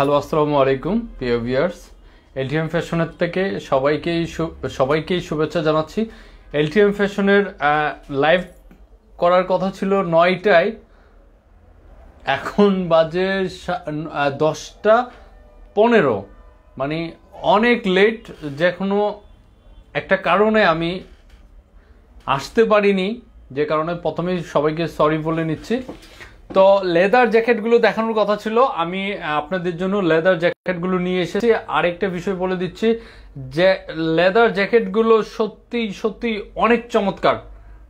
Hello, আসসালামু আলাইকুম প্রিয় ভিউয়ার্স। এলটিএম ফ্যাশনের থেকে সবাইকেই শুভেচ্ছা জানাচ্ছি। এলটিএম ফ্যাশনের লাইভ করার কথা ছিল 9টায়, এখন বাজে 10টা 15, মানে অনেক লেট। যে কোনো একটা কারণে আমি আসতে পারিনি, যে কারণে প্রথমেই সবাইকে সরি বলে নিচ্ছি। তো লেদার জ্যাকেটগুলো দেখানোর কথা ছিল, আমি আপনাদের জন্য লেদার জ্যাকেটগুলো নিয়ে এসেছি। আরেকটা বিষয় বলে দিচ্ছি যে লেদার জ্যাকেটগুলো সত্যি সত্যি অনেক চমৎকার।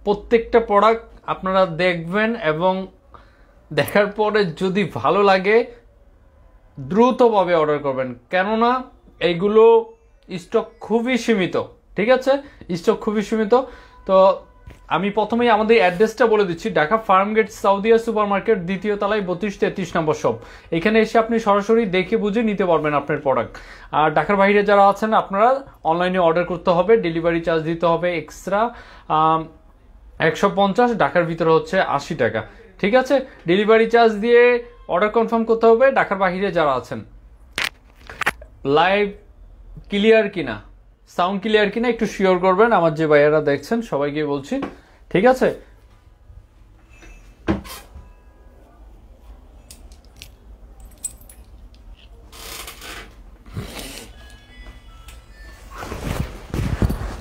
প্রত্যেকটা প্রোডাক্ট আপনারা দেখবেন এবং দেখার পরে যদি ভালো লাগে দ্রুতভাবে অর্ডার করবেন, কেননা এইগুলো স্টক খুবই সীমিত। ঠিক আছে, স্টক খুবই সীমিত। তো আমি প্রথমেই আমাদের অ্যাড্রেসটা বলে দিচ্ছি। ঢাকা ফার্মগেট সাউদিয়া সুপার মার্কেট, 2য় তলায় 32-33 নম্বর শপ। এখানে এসে আপনি সরাসরি দেখে বুঝে নিতে পারবেন আপনার প্রোডাক্ট। আর ঢাকার বাইরে যারা আছেন আপনারা অনলাইনে অর্ডার করতে হবে, ডেলিভারি চার্জ দিতে হবে এক্সট্রা 150, ঢাকার ভিতরে হচ্ছে 80 টাকা। ঠিক আছে, ডেলিভারি চার্জ দিয়ে অর্ডার কনফার্ম করতে হবে ঢাকার বাইরে যারা আছেন। লাইভ ক্লিয়ার কিনা, সাউন্ড ক্লিয়ার কিনা একটু শিওর করবেন, আমার যে ভাইয়ারা দেখছেন সবাইকে বলছি। ঠিক আছে,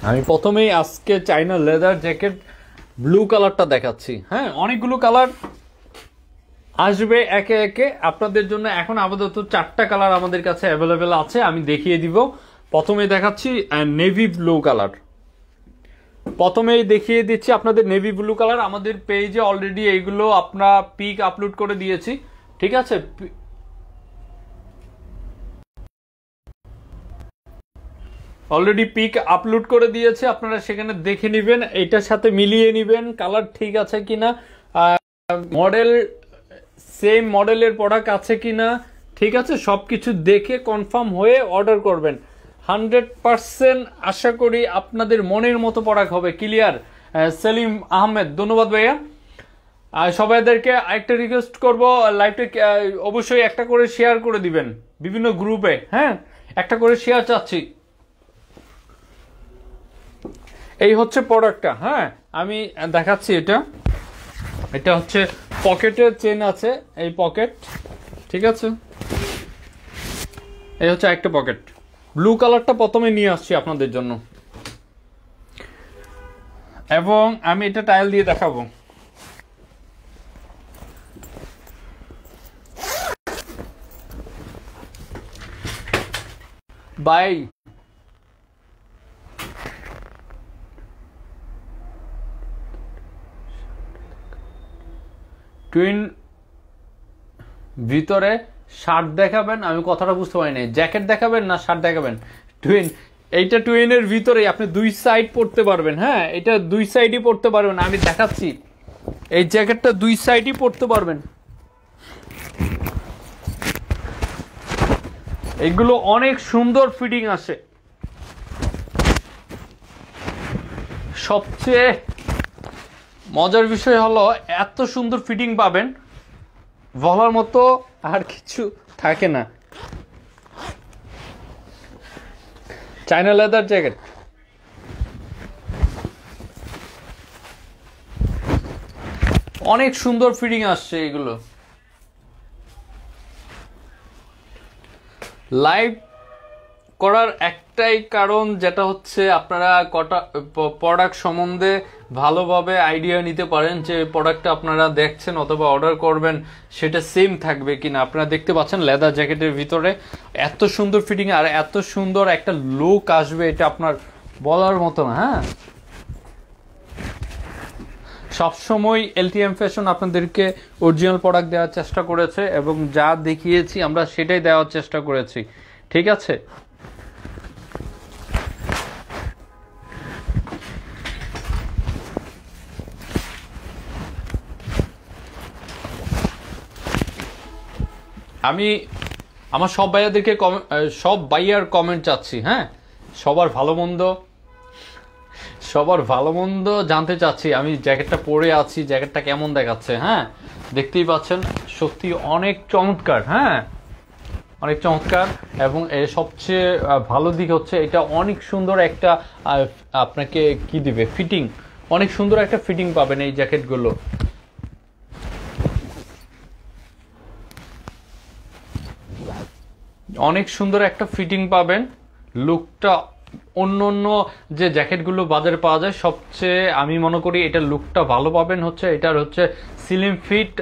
আমি প্রথমেই আজকে চাইনা লেদার জ্যাকেট ব্লু কালারটা দেখাচ্ছি। হ্যাঁ, অনেকগুলো কালার আসবে একে একে আপনাদের জন্য। এখন আপাতত 4টা কালার আমাদের কাছে অ্যাভেলেবেল আছে, আমি দেখিয়ে দিব। প্রথমে দেখাচ্ছি নেভি ব্লু কালার। প্রথমেই দেখিয়ে দিচ্ছি আপনাদের নেভি ব্লু কালার। আমাদের পেজে অলরেডি এইগুলো আমরা পিক আপলোড করে দিয়েছি। ঠিক আছে, অলরেডি পিক আপলোড করে দিয়েছে, আপনারা সেখানে দেখে নেবেন, এটার সাথে মিলিয়ে নেবেন কালার ঠিক আছে কিনা, মডেল সেম মডেলের প্রোডাক্ট আছে কিনা। ঠিক আছে, সবকিছু দেখে কনফার্ম হয়ে অর্ডার করবেন। 100% আশা করি আপনাদের মনের মতো প্রোডাক্ট হবে। ক্লিয়ার? সেলিম আহমেদ, ধন্যবাদ ভাইয়া। আর সবাইদেরকে আরেকটা রিকোয়েস্ট করব, লাইভটা অবশ্যই একটা করে শেয়ার করে দিবেন বিভিন্ন গ্রুপে। হ্যাঁ, একটা করে শেয়ার চাচ্ছি। এই হচ্ছে প্রোডাক্টটা। হ্যাঁ, আমি দেখাচ্ছি। এটা হচ্ছে পকেটের চেন আছে, এই পকেট। ঠিক আছে, এই হচ্ছে একটা পকেট। ব্লু কালারটা প্রথমে নিয়ে আসছি আপনাদের জন্য, এবং আমি এটা টাইল দিয়ে দেখাবো। বাই টুইন ভিতরে শার্ট দেখাবেন, আমি কথাটা বুঝতে পারিনি। জ্যাকেট দেখাবেন না শার্ট দেখাবেন? টুইন, এইটা টুইনের ভিতরে আপনি দুই সাইড পড়তে পারবেন। হ্যাঁ, এটা দুই সাইডই পড়তে পারবেন, আমি দেখাচ্ছি। এই জ্যাকেটটা দুই সাইডই পড়তে পারবেন। এগুলো অনেক সুন্দর ফিটিং আসে। সবচেয়ে মজার বিষয় হলো এত সুন্দর ফিটিং পাবেন, বলার মতো আর কিছু থাকে না। চাইনা লেদার জ্যাকেট অনেক সুন্দর ফিটিং আসছে। এগুলো লাইভ করার একটাই কারণ, যেটা হচ্ছে আপনারা প্রোডাক্ট সম্বন্ধে ভালোভাবে আইডিয়া নিতে পারেন যে প্রোডাক্টটা আপনারা দেখছেন অথবা অর্ডার করবেন সেটা সেম থাকবে কিনা। আপনারা দেখতে পাচ্ছেন লেদার জ্যাকেটের ভিতরে এত সুন্দর ফিটিং আর এত সুন্দর একটা লুক আসবে, এটা আপনার বলার মতো না। হ্যাঁ, সবসময় এলটিএম ফ্যাশন আপনাদেরকে অরিজিনাল প্রোডাক্ট দেওয়ার চেষ্টা করেছে, এবং যা দেখিয়েছি আমরা সেটাই দেওয়ার চেষ্টা করেছি। ঠিক আছে, আমি আমার সব ভাইয়ার কমেন্ট চাচ্ছি। হ্যাঁ, সবার ভালো মন্দ জানতে চাচ্ছি। আমি জ্যাকেটটা পরে আছি, জ্যাকেটটা কেমন দেখাচ্ছে। হ্যাঁ, দেখতেই পাচ্ছেন সত্যি অনেক চমৎকার। হ্যাঁ, অনেক চমৎকার। এবং এর সবচেয়ে ভালো দিক হচ্ছে এটা অনেক সুন্দর একটা আপনাকে কি দিবে, ফিটিং, অনেক সুন্দর একটা ফিটিং পাবেন এই জ্যাকেটগুলো। অনেক সুন্দর একটা ফিটিং পাবেন, লুকটা অন্য অন্য যে জ্যাকেটগুলো বাজারে পাওয়া যায় সবচেয়ে আমি মনে করি এটার লুকটা ভালো পাবেন হচ্ছে এটার হচ্ছে স্লিম ফিট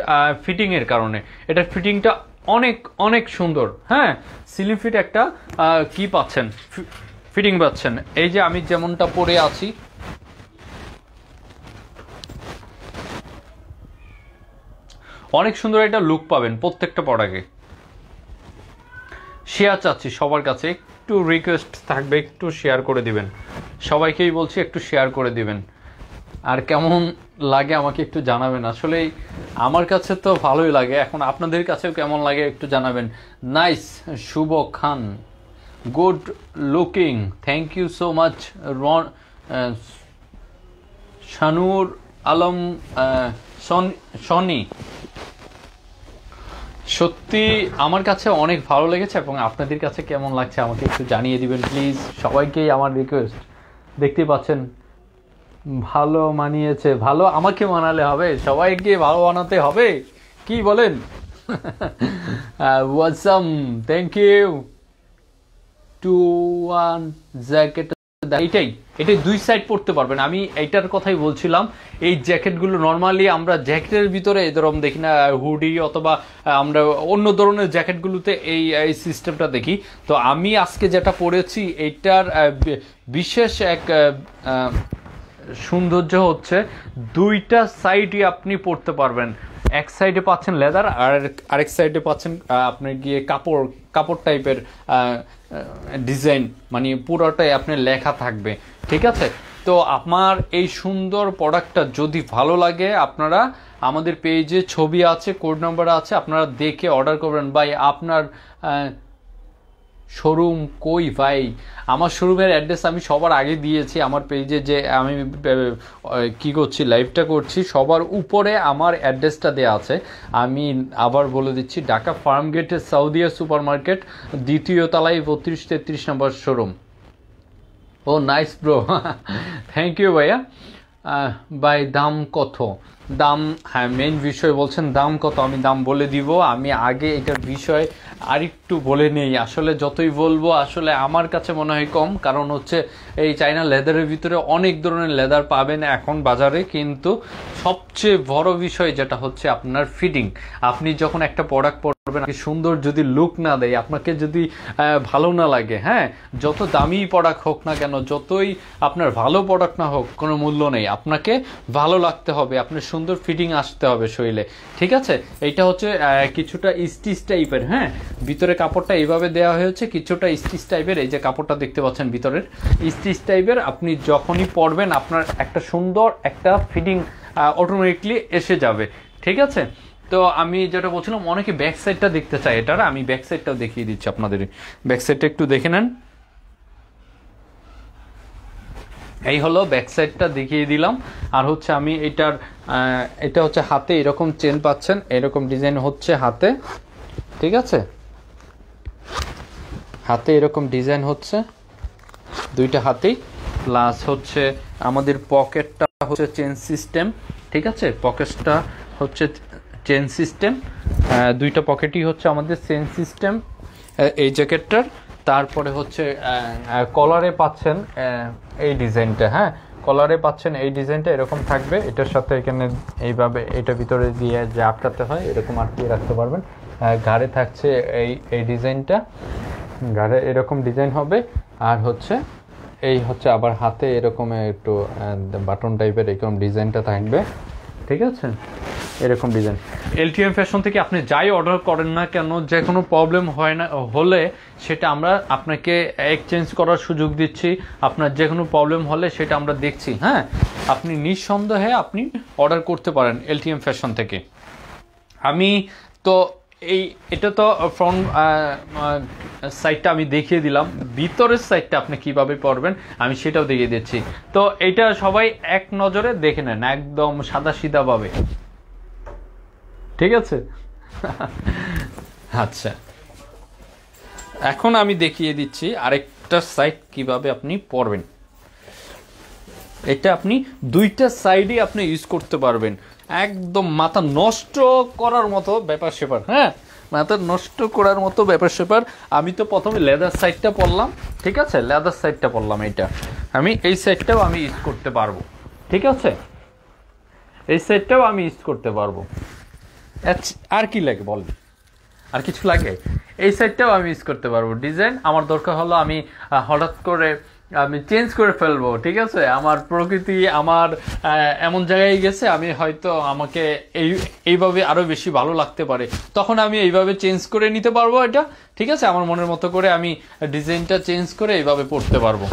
ফিটিংয়ের কারণে। এটার ফিটিংটা অনেক অনেক সুন্দর। হ্যাঁ, স্লিম ফিট একটা কি পাচ্ছেন, ফিটিং পাচ্ছেন। এই যে আমি যেমনটা পরে আছি, অনেক সুন্দর একটা লুক পাবেন প্রত্যেকটা প্রোডাক্টে। শেয়ার চাচ্ছি সবার কাছে, একটু রিকোয়েস্ট থাকবে একটু শেয়ার করে দিবেন, সবাইকেই বলছি একটু শেয়ার করে দিবেন। আর কেমন লাগে আমাকে একটু জানাবেন। আসলে আমার কাছে তো ভালোই লাগে, এখন আপনাদের কাছেও কেমন লাগে একটু জানাবেন। Nice, Shubho Khan, good looking, thank you so much. Shanur Alam, Sony, সত্যি আমার কাছে অনেক ভালো লেগেছে এবং আপনাদের কাছে কেমন লাগছে আমাকে একটু জানিয়ে দিবেন প্লিজ। সবাইকেই আমার রিকোয়েস্ট, দেখতে পাচ্ছেন ভালো মানিয়েছে। ভালো আমাকে মানালে হবে, সবাইকে ভালো বানাতে হবে, কি বলেন? ওয়াটসাম, থ্যাংক ইউ। 2-1 জ্যাকেট, এটাই দুই সাইড পড়তে পারবেন। আমি এইটার কথাই বলছিলাম, এই জ্যাকেটগুলো নর্মালি আমরা জ্যাকেটের ভিতরে এরকম দেখি না, হুডি অথবা আমরা অন্য ধরনের জ্যাকেটগুলোতে এই সিস্টেমটা দেখি। তো আমি আজকে যেটা পরেছি এইটার বিশেষ এক সৌন্দর্য হচ্ছে দুইটা সাইডই আপনি পরতে পারবেন। এক সাইডে পাচ্ছেন লেদার, আর আরেক সাইডে পাচ্ছেন আপনি গিয়ে কাপড় টাইপের ডিজাইন, মানে পুরোটাই আপনার লেখা থাকবে। ঠিক আছে, তো আমার এই সুন্দর প্রোডাক্টটা যদি ভালো লাগে আপনারা আমাদের পেজে ছবি আছে, কোড নাম্বার আছে, আপনারা দেখে অর্ডার করবেন। ভাই আপনার শোরুম কই ভাই? আমার শোরুমের অ্যাড্রেস আমি সবার আগে দিয়েছি আমার পেজে, যে আমি কি করছি, লাইভটা করছি, সবার উপরে আমার অ্যাড্রেসটা দেওয়া আছে। আমি আবার বলে দিচ্ছি, ঢাকা ফার্ম গেটের সাউদিয়া সুপার মার্কেট, দ্বিতীয় তলায় 32-33 নম্বর শোরুম। ও নাইস ব্রো, থ্যাংক ইউ ভাইয়া। ভাই দাম কত? দাম, হ্যাঁ মেইন বিষয় বলছেন দাম কত, আমি দাম বলে দিব। আমি আগে এটার বিষয় আরেকটু বলে নেই। আসলে যতই বলবো আসলে আমার কাছে মনে হয় কম, কারণ হচ্ছে এই চাইনা লেদারের ভিতরে অনেক ধরনের লেদার পাবেন এখন বাজারে, কিন্তু সবচেয়ে বড় বিষয় যেটা হচ্ছে আপনার ফিটিং। আপনি যখন একটা প্রোডাক্ট পরবেন, সুন্দর যদি লুক না দেয়, আপনাকে যদি ভালো না লাগে, হ্যাঁ যত দামি প্রোডাক্ট হোক না কেন, যতই আপনার ভালো প্রোডাক্ট না হোক, কোনো মূল্য নেই। আপনাকে ভালো লাগতে হবে, আপনার সুন্দর ফিটিং আসতে হবে শরীরে। ঠিক আছে, এইটা হচ্ছে কিছুটা স্টিচ টাইপের। হ্যাঁ, ভিতরে কাপড়টা এইভাবে দেওয়া হয়েছে, কিছুটা স্টিচ টাইপের। এই যে কাপড়টা দেখতে পাচ্ছেন ভিতরের স্টিচ টাইপের, আপনি যখনই পরবেন আপনার একটা সুন্দর একটা ফিটিং অটোমেটিকলি এসে যাবে। ঠিক আছে, তো আমি যেটা বলছিলাম, অনেকে ব্যাক সাইডটা দেখতে চায় এটার, আমি ব্যাক সাইডটাও দেখিয়ে দিচ্ছি আপনাদের। ব্যাক সাইডটা একটু দেখে নেন, এই হলো ব্যাক সাইডটা দেখিয়ে দিলাম। আর হচ্ছে আমি এটা হচ্ছে হাতে এরকম চেন পাচ্ছেন, এরকম ডিজাইন হচ্ছে হাতে। ঠিক আছে, হাতে এরকম ডিজাইন হচ্ছে দুইটা হাতেই, প্লাস হচ্ছে আমাদের পকেটটা হচ্ছে চেন সিস্টেম। ঠিক আছে, পকেটটা হচ্ছে চেন সিস্টেম, দুইটা পকেটই হচ্ছে আমাদের চেন সিস্টেম এই জ্যাকেটটার। তারপরে হচ্ছে কলারে পাচ্ছেন এই ডিজাইনটা। হ্যাঁ, কলারে পাচ্ছেন এই ডিজাইনটা এরকম থাকবে, এটার সাথে এখানে এইভাবে এটা ভিতরে দিয়ে যে আটকাতে হয় এরকম আটকিয়ে রাখতে পারবেন। ঘাড়ে থাকছে এই ডিজাইনটা, ঘাড়ে এরকম ডিজাইন হবে। আর হচ্ছে এই হচ্ছে আবার হাতে এরকম একটু বাটন টাইপের এরকম ডিজাইনটা থাকবে। ঠিক আছে, এরকম ডিজাইন। এলটিএম ফ্যাশন থেকে আপনি যাই অর্ডার করেন না কেন, যে কোনো প্রবলেম হয় না হলে সেটা আমরা আপনাকে এক্সচেঞ্জ করার সুযোগ দিচ্ছি। আপনার যে কোনো প্রবলেম হলে সেটা আমরা দেখছি। হ্যাঁ, আপনি নিঃসন্দেহে আপনি অর্ডার করতে পারেন এলটিএম ফ্যাশন থেকে। আমি তো এটা তো ফ্রন্ট সাইডটা আমি দেখিয়ে দিলাম, ভিতরের সাইডটা আপনি কিভাবে পরবেন আমি সেটাও দেখিয়ে দিচ্ছি। তো এটা সবাই এক নজরে দেখে নেন, একদম সাদা সিধা ভাবে। ঠিক আছে, আচ্ছা এখন আমি দেখিয়ে দিচ্ছি আরেকটা সাইড কিভাবে আপনি পরবেন। এটা আপনি দুইটা সাইডই আপনি ইউজ করতে পারবেন, একদম মাথা নষ্ট করার মতো ব্যাপার স্যাপার। হ্যাঁ, মাথা নষ্ট করার মতো ব্যাপার স্যাপার। আমি তো প্রথমে লেদার সাইডটা পরলাম, ঠিক আছে, লেদার সাইডটা পরলাম। এইটা আমি এই সাইডটাও আমি ইউজ করতে পারবো, ঠিক আছে, এই সাইডটাও আমি ইউজ করতে পারবো। আর কি লাগে বলেন, আর কিছু লাগে? এই সাইডটাও আমি ইউজ করতে পারবো। ডিজাইন আমার দরকার হলো আমি হঠাৎ করে আমি চেঞ্জ করে ফেলবো, ঠিক আছে, আমার প্রকৃতি আমার এমন জায়গায় গেছে, আমি হয়তো আমাকে এইভাবে আরও বেশি ভালো লাগতে পারে, তখন আমি এইভাবে চেঞ্জ করে নিতে পারবো এটা, ঠিক আছে, আমার মনের মতো করে আমি ডিজাইনটা চেঞ্জ করে এইভাবে পড়তে পারবো,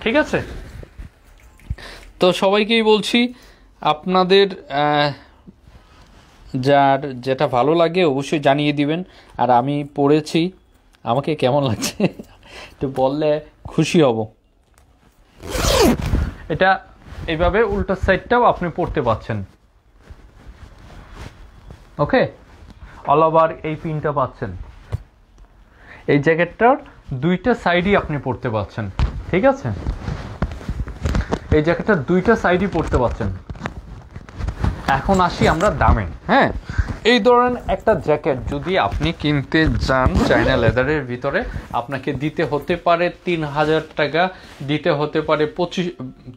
ঠিক আছে। তো সবাইকেই বলছি আপনাদের যার যেটা ভালো লাগে অবশ্যই জানিয়ে দিবেন। আর আমি পড়েছি, আমাকে কেমন লাগছে একটু বললে খুশি হব। এটা এইভাবে উল্টো সাইডটাও আপনি পড়তে পাচ্ছেন, ওকে, অল ওভার এই পিনটা পাচ্ছেন। এই জ্যাকেটটার দুইটা সাইডই আপনি পড়তে পাচ্ছেন, ঠিক আছে, এই জ্যাকেটটার দুইটা সাইডই পড়তে পাচ্ছেন। এখন আসি আমরা দামে। হ্যাঁ, এই ধরনের একটা জ্যাকেট যদি আপনি কিনতে যান চায়না লেদারের ভিতরে, আপনাকে দিতে হতে পারে 3000 টাকা, দিতে হতে পারে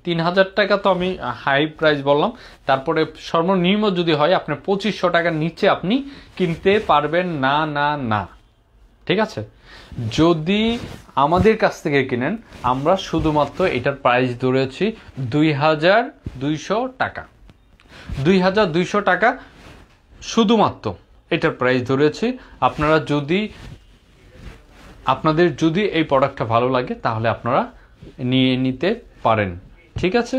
3000 টাকা, তো আমি হাই প্রাইস বললাম। তারপরে সর্বনিম্ন যদি হয় আপনার 2500 টাকার নিচে আপনি কিনতে পারবেন না, না না, ঠিক আছে। যদি আমাদের কাছ থেকে কিনেন, আমরা শুধুমাত্র এটার প্রাইস ধরেছি 2200 টাকা, 2200 টাকা শুধুমাত্র এটার প্রাইস ধরেছি। আপনাদের যদি এই প্রোডাক্টটা ভালো লাগে তাহলে আপনারা নিয়ে নিতে পারেন, ঠিক আছে।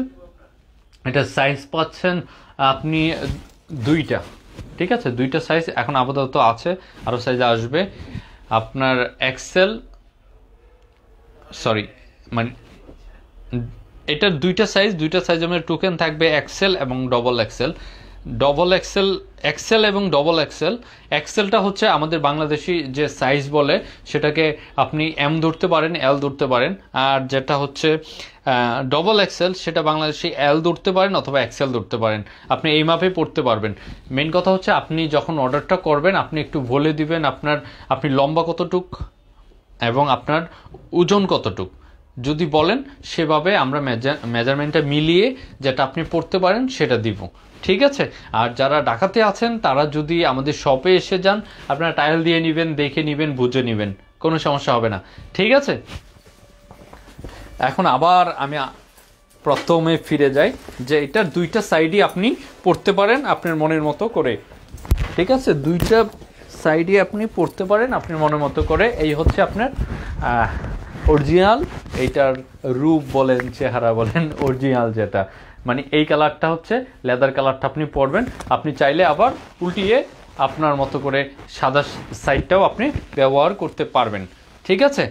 এটা সাইজ পাচ্ছেন আপনি দুইটা, ঠিক আছে, দুইটা সাইজ এখন আপাতত আছে, আরও সাইজ আসবে আপনার এক্সেল, সরি মানে এটার দুইটা সাইজ আমাদের টোকেন থাকবে, এক্সেল এবং ডবল এক্সেল। এক্সেল এবং ডবল এক্সেলটা হচ্ছে আমাদের বাংলাদেশি যে সাইজ বলে সেটাকে আপনি এম ধরতে পারেন, এল ধরতে পারেন। আর যেটা হচ্ছে ডবল এক্সেল সেটা বাংলাদেশি এল ধরতে পারেন অথবা এক্সেল ধরতে পারেন, আপনি এই মাপে পড়তে পারবেন। মেন কথা হচ্ছে আপনি যখন অর্ডারটা করবেন আপনি একটু বলে দিবেন আপনি লম্বা কতটুক এবং আপনার ওজন কতটুক, যদি বলেন সেভাবে আমরা মেজারমেন্টটা মিলিয়ে যেটা আপনি পড়তে পারেন সেটা দিব, ঠিক আছে। আর যারা ঢাকাতে আছেন তারা যদি আমাদের শপে এসে যান, আপনারা ট্রায়াল দিয়ে নেবেন, দেখে নেবেন, বুঝে নেবেন, কোনো সমস্যা হবে না, ঠিক আছে। এখন আবার আমি প্রথমে ফিরে যাই যে এটার দুইটা সাইডই আপনি পড়তে পারেন আপনার মনের মতো করে, ঠিক আছে, দুইটা সাইডই আপনি পড়তে পারেন আপনার মনের মতো করে। এই হচ্ছে আপনার অরিজিনাল, এইটার রূপ বলেন, চেহারা বলেন, অরিজিনাল যেটা মানে এই কালারটা হচ্ছে লেদার কালারটা আপনি পরবেন। আপনি চাইলে আবার উল্টিয়ে আপনার মতো করে সাদা সাইডটাও আপনি ব্যবহার করতে পারবেন, ঠিক আছে।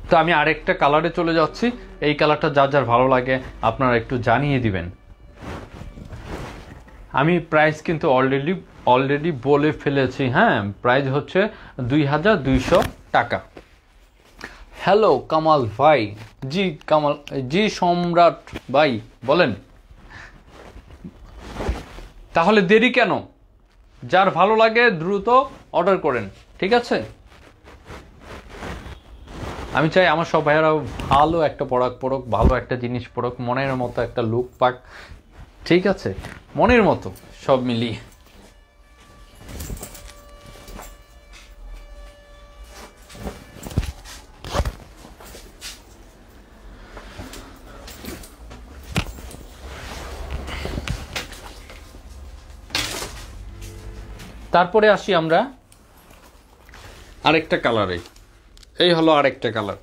তো আমি আরেকটা কালারে চলে যাচ্ছি, এই কালারটা যার যার ভালো লাগে আপনারা একটু জানিয়ে দিবেন। আমি প্রাইস কিন্তু অলরেডি বলে ফেলেছি। হ্যাঁ, প্রাইস হচ্ছে 2200 টাকা। হ্যালো কামাল ভাই, জি সম্রাট ভাই বলেন, তাহলে দেরি কেন? যার ভালো লাগে দ্রুত অর্ডার করেন, ঠিক আছে। আমি চাই আমার সব ভাইয়ারা ভালো একটা প্রোডাক্ট পড়ুক, ভালো একটা জিনিস পড়ুক, মনের মতো একটা লুক পাক, ঠিক আছে, মনের মতো সব মিলিয়ে। তারপরে আসি আমরা আরেকটা কালারে। এই হলো আরেকটা কালার,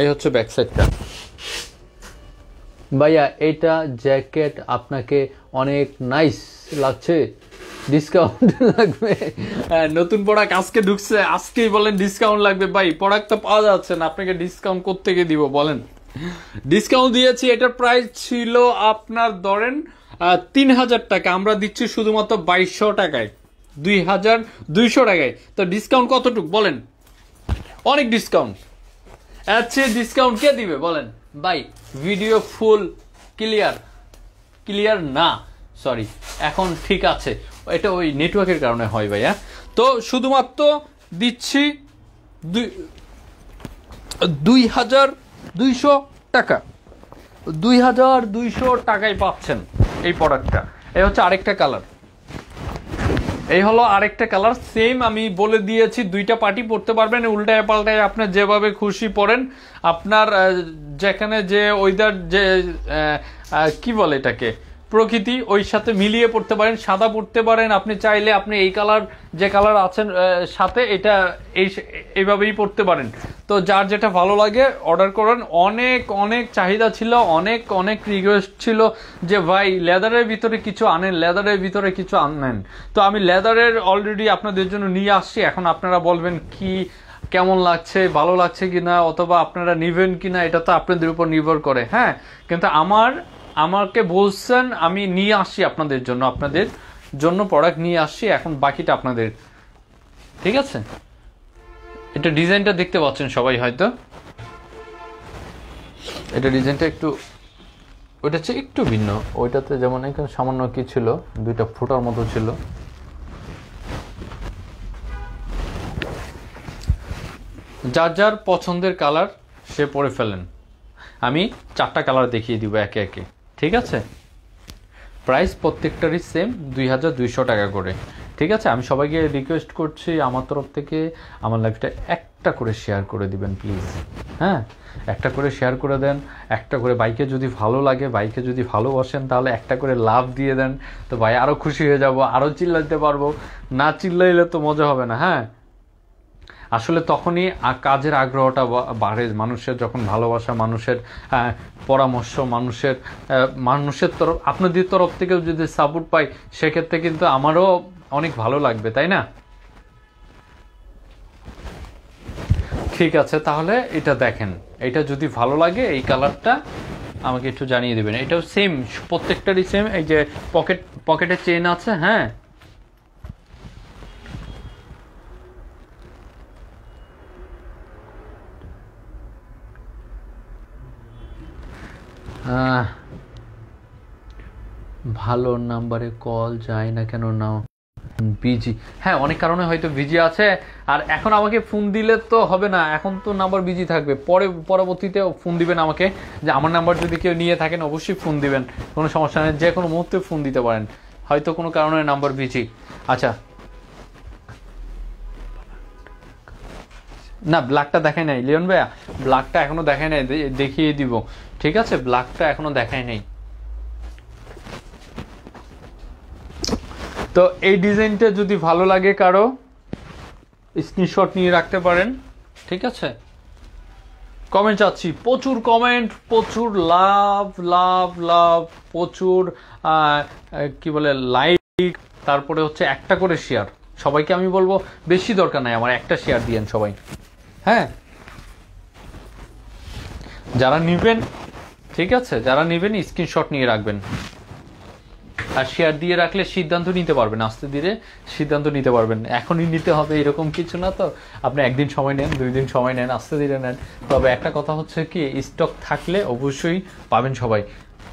এই হচ্ছে ব্যাক সাইডটা। ভাইয়া এইটা জ্যাকেট আপনাকে অনেক নাইস লাগছে, ডিসকাউন্ট লাগবে? নতুন প্রোডাক্ট আজকে ঢুকছে, আজকেই বলেন ডিসকাউন্ট লাগবে? ভাই প্রোডাক্ট তো পাওয়া যাচ্ছে না, আপনাকে ডিসকাউন্ট কোত্থেকে দিব বলেন? ডিসকাউন্ট দিয়েছি, এটার প্রাইস ছিল আপনার ধরেন 3000 টাকা, আমরা দিচ্ছি শুধুমাত্র 2200 টাকায়, 2200 টাকায়। তো ডিসকাউন্ট কতটুকু বলেন? অনেক ডিসকাউন্ট। আচ্ছা ডিসকাউন্ট কে দিবে বলেন ভাই? ভিডিও ফুল ক্লিয়ার না, সরি, এখন ঠিক আছে, এটা ওই নেটওয়ার্কের কারণে হয় ভাইয়া। তো শুধুমাত্র দিচ্ছি 2200 টাকা, 2200 টাকায় পাচ্ছেন এই প্রোডাক্টটা। এই হচ্ছে আরেকটা কালার, এই হলো আরেকটা কালার, সেম আমি বলে দিয়েছি, দুইটা পার্টি পড়তে পারবেন, উল্টায় পাল্টায় আপনার যেভাবে খুশি পড়েন, আপনার যেখানে যে ওয়েদার, যে কি বলে এটাকে, প্রকৃতি, ওই সাথে মিলিয়ে পড়তে পারেন, সাদা পড়তে পারেন, আপনি চাইলে আপনি এই কালার, যে কালার আছেন সাথে এটা এইভাবেই পড়তে পারেন। তো যার যেটা ভালো লাগে অর্ডার করেন। অনেক চাহিদা ছিল, অনেক রিকোয়েস্ট ছিল যে ভাই লেদারের ভিতরে কিছু আনেন, লেদারের ভিতরে কিছু আনেন। তো আমি লেদারের অলরেডি আপনাদের জন্য নিয়ে আসছি, এখন আপনারা বলবেন কি কেমন লাগছে, ভালো লাগছে কিনা, অথবা আপনারা নিবেন কিনা, এটা তো আপনাদের উপর নির্ভর করে। হ্যাঁ, কিন্তু আমাকে বলছেন, আমি নিয়ে আসছি আপনাদের জন্য প্রোডাক্ট নিয়ে আসছি, এখন বাকিটা আপনাদের। ঠিক আছে, এটা ডিজাইনটা দেখতে পাচ্ছেন সবাই হয়তো, এটা ডিজাইনটা একটু, ওইটা হচ্ছে একটু ভিন্ন, ওইটাতে যেমন এখানে সামান্য কি ছিল, দুইটা ফোটার মতো ছিল। যার যার পছন্দের কালার সে পরে ফেলেন, আমি 4টা কালার দেখিয়ে দিব একে একে। ঠিক আছে, প্রাইস প্রত্যেকটারই সেম 2200 টাকা করে। ঠিক আছে, আমি সবাইকে রিকোয়েস্ট করছি আমার তরফ থেকে আমার লাইফটা একটা করে শেয়ার করে দিবেন প্লিজ। হ্যাঁ, একটা করে শেয়ার করে দেন, একটা করে বাইকে যদি ভালো লাগে, বাইকে যদি ভালোবাসেন তাহলে একটা করে লাভ দিয়ে দেন, তো ভাই আরও খুশি হয়ে যাব, আরও চিল্লাতে পারবো, না চিল্লাইলে তো মজা হবে না। হ্যাঁ, আসলে তখনই কাজের আগ্রহটা বাড়ে, মানুষের যখন ভালোবাসা, মানুষের পরামর্শ, মানুষের তরফ, আপনাদের তরফ থেকেও যদি সাপোর্ট পাই, সেক্ষেত্রে কিন্তু আমারও অনেক ভালো লাগবে, তাই না? ঠিক আছে, তাহলে এটা দেখেন, এটা যদি ভালো লাগে এই কালারটা আমাকে একটু জানিয়ে দেবেন। এটাও সেম, প্রত্যেকটারই সেম, এই যে পকেটে চেন আছে। হ্যাঁ, ভালো নাম্বারে কল যায় না কেন? নাও বিজি, হ্যাঁ অনেক কারণে হয়তো বিজি আছে, আর এখন আমাকে ফোন দিলে তো হবে না, এখন তো নাম্বার বিজি থাকবে, পরবর্তীতে ফোন দিবেন আমাকে, যে আমার নাম্বার যদি কেউ নিয়ে থাকেন অবশ্যই ফোন দিবেন, কোনো সমস্যা নেই, যে কোনো মুহূর্তে ফোন দিতে পারেন, হয়তো কোনো কারণে নাম্বার বিজি। আচ্ছা, না ব্ল্যাকটা দেখাই নাই লিওন ভাইয়া, ব্ল্যাকটা এখনো দেখাই নাই, দেখিয়ে দিব। ঠিক আছে, ব্ল্যাকটা এখনো দেখাই নাই। তো এই ডিজাইনটা যদি ভালো লাগে কারো, স্ক্রিনশট নিয়ে রাখতে পারেন। ঠিক আছে, কমেন্ট চাচ্ছি, প্রচুর কমেন্ট, প্রচুর লাভ, প্রচুর কি বলে লাইক, তারপরে হচ্ছে একটা করে শেয়ার। সবাইকে আমি বলবো বেশি দরকার নাই, আমার একটা শেয়ার দিয়েন সবাই। হ্যাঁ, যারা নিবেন, ঠিক আছে, যারা নিবেন স্ক্রিনশট নিয়ে রাখবেন, আর শেয়ার দিয়ে রাখলে সিদ্ধান্ত নিতে পারবেন, আস্তে ধীরে সিদ্ধান্ত নিতে পারবেন। এখনই নিতে হবে এরকম কিছু না, তো আপনি একদিন সময় নেন, 2 দিন সময় নেন, আস্তে ধীরে নেন। তবে একটা কথা হচ্ছে কি, স্টক থাকলে অবশ্যই পাবেন সবাই।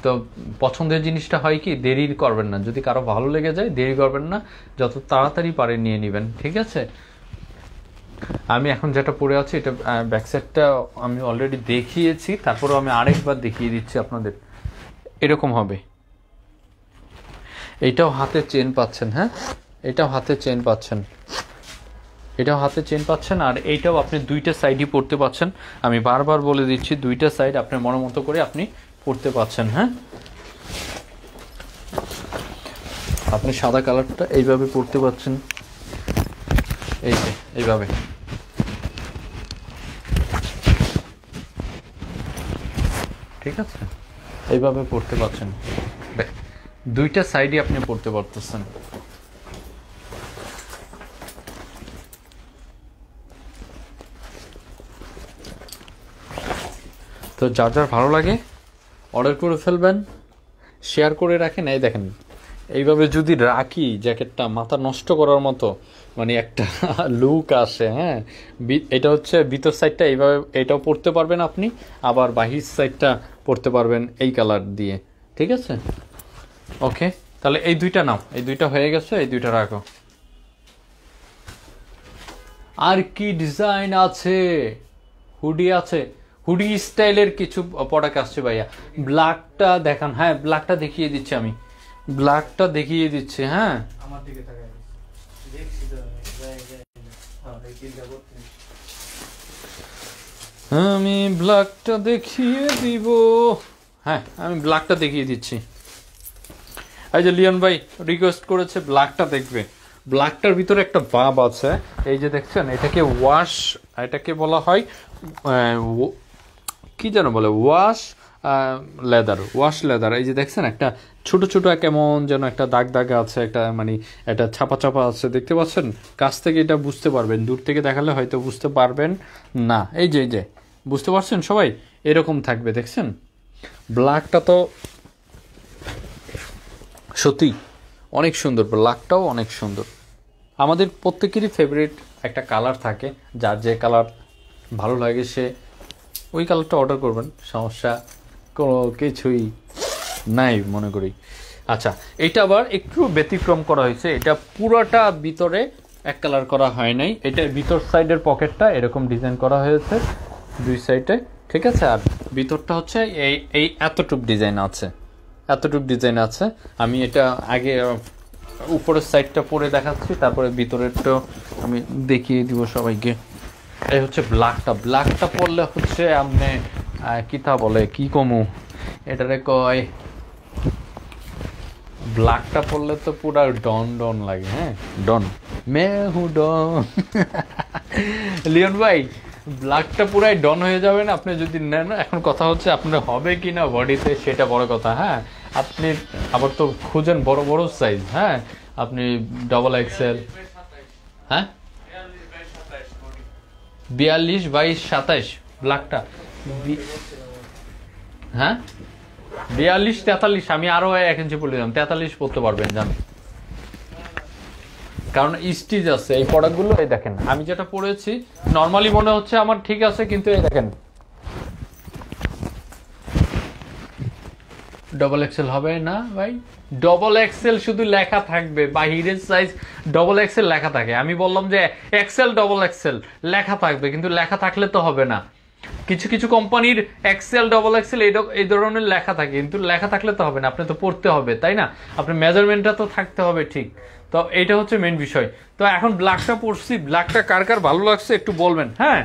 তো পছন্দের জিনিসটা হয় কি, দেরি করবেন না, যদি কারো ভালো লেগে যায় দেরি করবেন না, যত তাড়াতাড়ি পারেন নিয়ে নেবেন। ঠিক আছে, আমি এখন যেটা পরে আছি এটা ব্যাকসাইডটা আমি অলরেডি দেখিয়েছি, তারপরেও আমি আরেকবার দেখিয়ে দিচ্ছি আপনাদের। এরকম হবে, এটাও হাতে চেন পাচ্ছেন। হ্যাঁ, এটাও হাতে চেন পাচ্ছেন, এটাও হাতে চেন পাচ্ছেন, আর এইটাও আপনি দুইটা সাইডই পড়তে পাচ্ছেন। আমি বারবার বলে দিচ্ছি, দুইটা সাইড আপনার মনের মতো করে আপনি পড়তে পাচ্ছেন। হ্যাঁ, আপনি সাদা কালারটা এইভাবে পড়তে পাচ্ছেন, এই যে এইভাবে। ঠিক আছে, এইভাবে পড়তে পাচ্ছেন, দুইটা সাইডই আপনি পড়তে পারতেছেন। তো তো যার যার ভালো লাগে অর্ডার করে ফেলবেন, শেয়ার করে রাখেন। এই দেখেন এইভাবে যদি রাখি জ্যাকেটটা মাথা নষ্ট করার মতো মানে একটা লুক আসে। হ্যাঁ, এটা হচ্ছে ভিতর সাইডটা এইভাবে, এটাও পরতে পারবেন আপনি, আবার বাহির সাইডটা পরতে পারবেন এই কালার দিয়ে। ঠিক আছে, ওকে, তাহলে এই দুইটা নাও, এই দুইটা হয়ে গেছে, এই দুইটা রাখো। আর কি ডিজাইন আছে? হুডি আছে, হুডি স্টাইলের কিছু প্রোডাক্ট আসছে ভাইয়া। ব্ল্যাকটা দেখান। হ্যাঁ, ব্ল্যাকটা দেখিয়ে দিচ্ছি আমি, ব্ল্যাকটা দেখিয়ে দিচ্ছি। হ্যাঁ, আমি ব্ল্যাকটা দেখিয়ে দিব। হ্যাঁ, আমি ব্ল্যাকটা দেখিয়ে দিচ্ছি। এই যে লিওন ভাই রিকোয়েস্ট করেছে ব্ল্যাকটা দেখবে। ব্ল্যাকটার ভিতরে একটা ভাব আছে, এই যে দেখছেন, এটাকে ওয়াশ, এটাকে বলা হয় কি যেন বলে, ওয়াশ লেদার, ওয়াশ লেদার। এই যে দেখছেন একটা ছোট ছোট কেমন যেন একটা দাগ দাগ আছে, একটা মানে একটা ছাপা ছাপা আছে, দেখতে পাচ্ছেন? কাছ থেকে এটা বুঝতে পারবেন, দূর থেকে দেখালে হয়তো বুঝতে পারবেন না। এই যে বুঝতে পারছেন সবাই, এরকম থাকবে, দেখছেন? ব্ল্যাকটা তো সত্যি অনেক সুন্দর, ব্ল্যাকটাও অনেক সুন্দর। আমাদের প্রত্যেকেরই ফেভারিট একটা কালার থাকে, যার যে কালার ভালো লাগে সে ওই কালারটা অর্ডার করবেন, সমস্যা কোনো কিছুই নাই মনে করি। আচ্ছা, এটা আবার একটু ব্যতিক্রম করা হয়েছে, এটা পুরোটা ভিতরে এক কালার করা হয় নাই, এটা ভিতর সাইডের পকেটটা এরকম ডিজাইন করা হয়েছে দুই সাইডে। ঠিক আছে, আর ভিতরটা হচ্ছে এই এতটুক ডিজাইন আছে, এতটুক ডিজাইন আছে। আমি এটা আগে উপরের সাইডটা পরে দেখাচ্ছি, তারপরে ভিতরেরটাও আমি দেখিয়ে দিব সবাইকে। এই হচ্ছে ব্ল্যাকটা, ব্ল্যাকটা পরলে হচ্ছে আপনি কিতা বলে কি কমু এটারে কয়, ব্ল্যাকটা পরলে তো পুরা ডন ডন লাগে। হ্যাঁ, ডন মে হু ডন। লিওন ভাই ব্ল্যাকটা পুরাই ডন হয়ে যাবে না আপনি যদি নেন। এখন কথা হচ্ছে আপনার হবে কি না বডিতে, সেটা বড় কথা। হ্যাঁ, আপনি আবার তো খুঁজেন বড় বড় সাইজ। হ্যাঁ, আপনি ডবল এক্সেল, হ্যাঁ 42, 22, 27 ব্ল্যাকটা। হ্যাঁ 42, 43, আমি আরো 1 ইঞ্চি বলে দিলাম, 43 পড়তে পারবেন জান, কারণ স্টিচ আছে এই প্রোডাক্টগুলো। এই দেখেন আমি যেটা পরেছি নর্মালি মনে হচ্ছে আমার ঠিক আছে, কিন্তু এই দেখেন ডবল এক্সেল হবে না ভাই, ডবল এক্সেল শুধু লেখা থাকবে, বাহিরের সাইজ ডবল এক্সেল লেখা থাকে। আমি বললাম যে এক্সেল ডবল এক্সেল লেখা থাকবে, কিন্তু লেখা থাকলে তো হবে না। কিছু কিছু কোম্পানির এক্সেল ডবল এক্সেল এই ধরনের লেখা থাকে, কিন্তু লেখা থাকলে তো হবে না, আপনি তো পড়তে হবে, তাই না? আপনার মেজারমেন্টটা তো থাকতে হবে ঠিক। তো এইটা হচ্ছে মেন বিষয়। তো এখন ব্ল্যাকটা পড়ছি, ব্ল্যাকটা কার কার ভালো লাগছে একটু বলবেন। হ্যাঁ,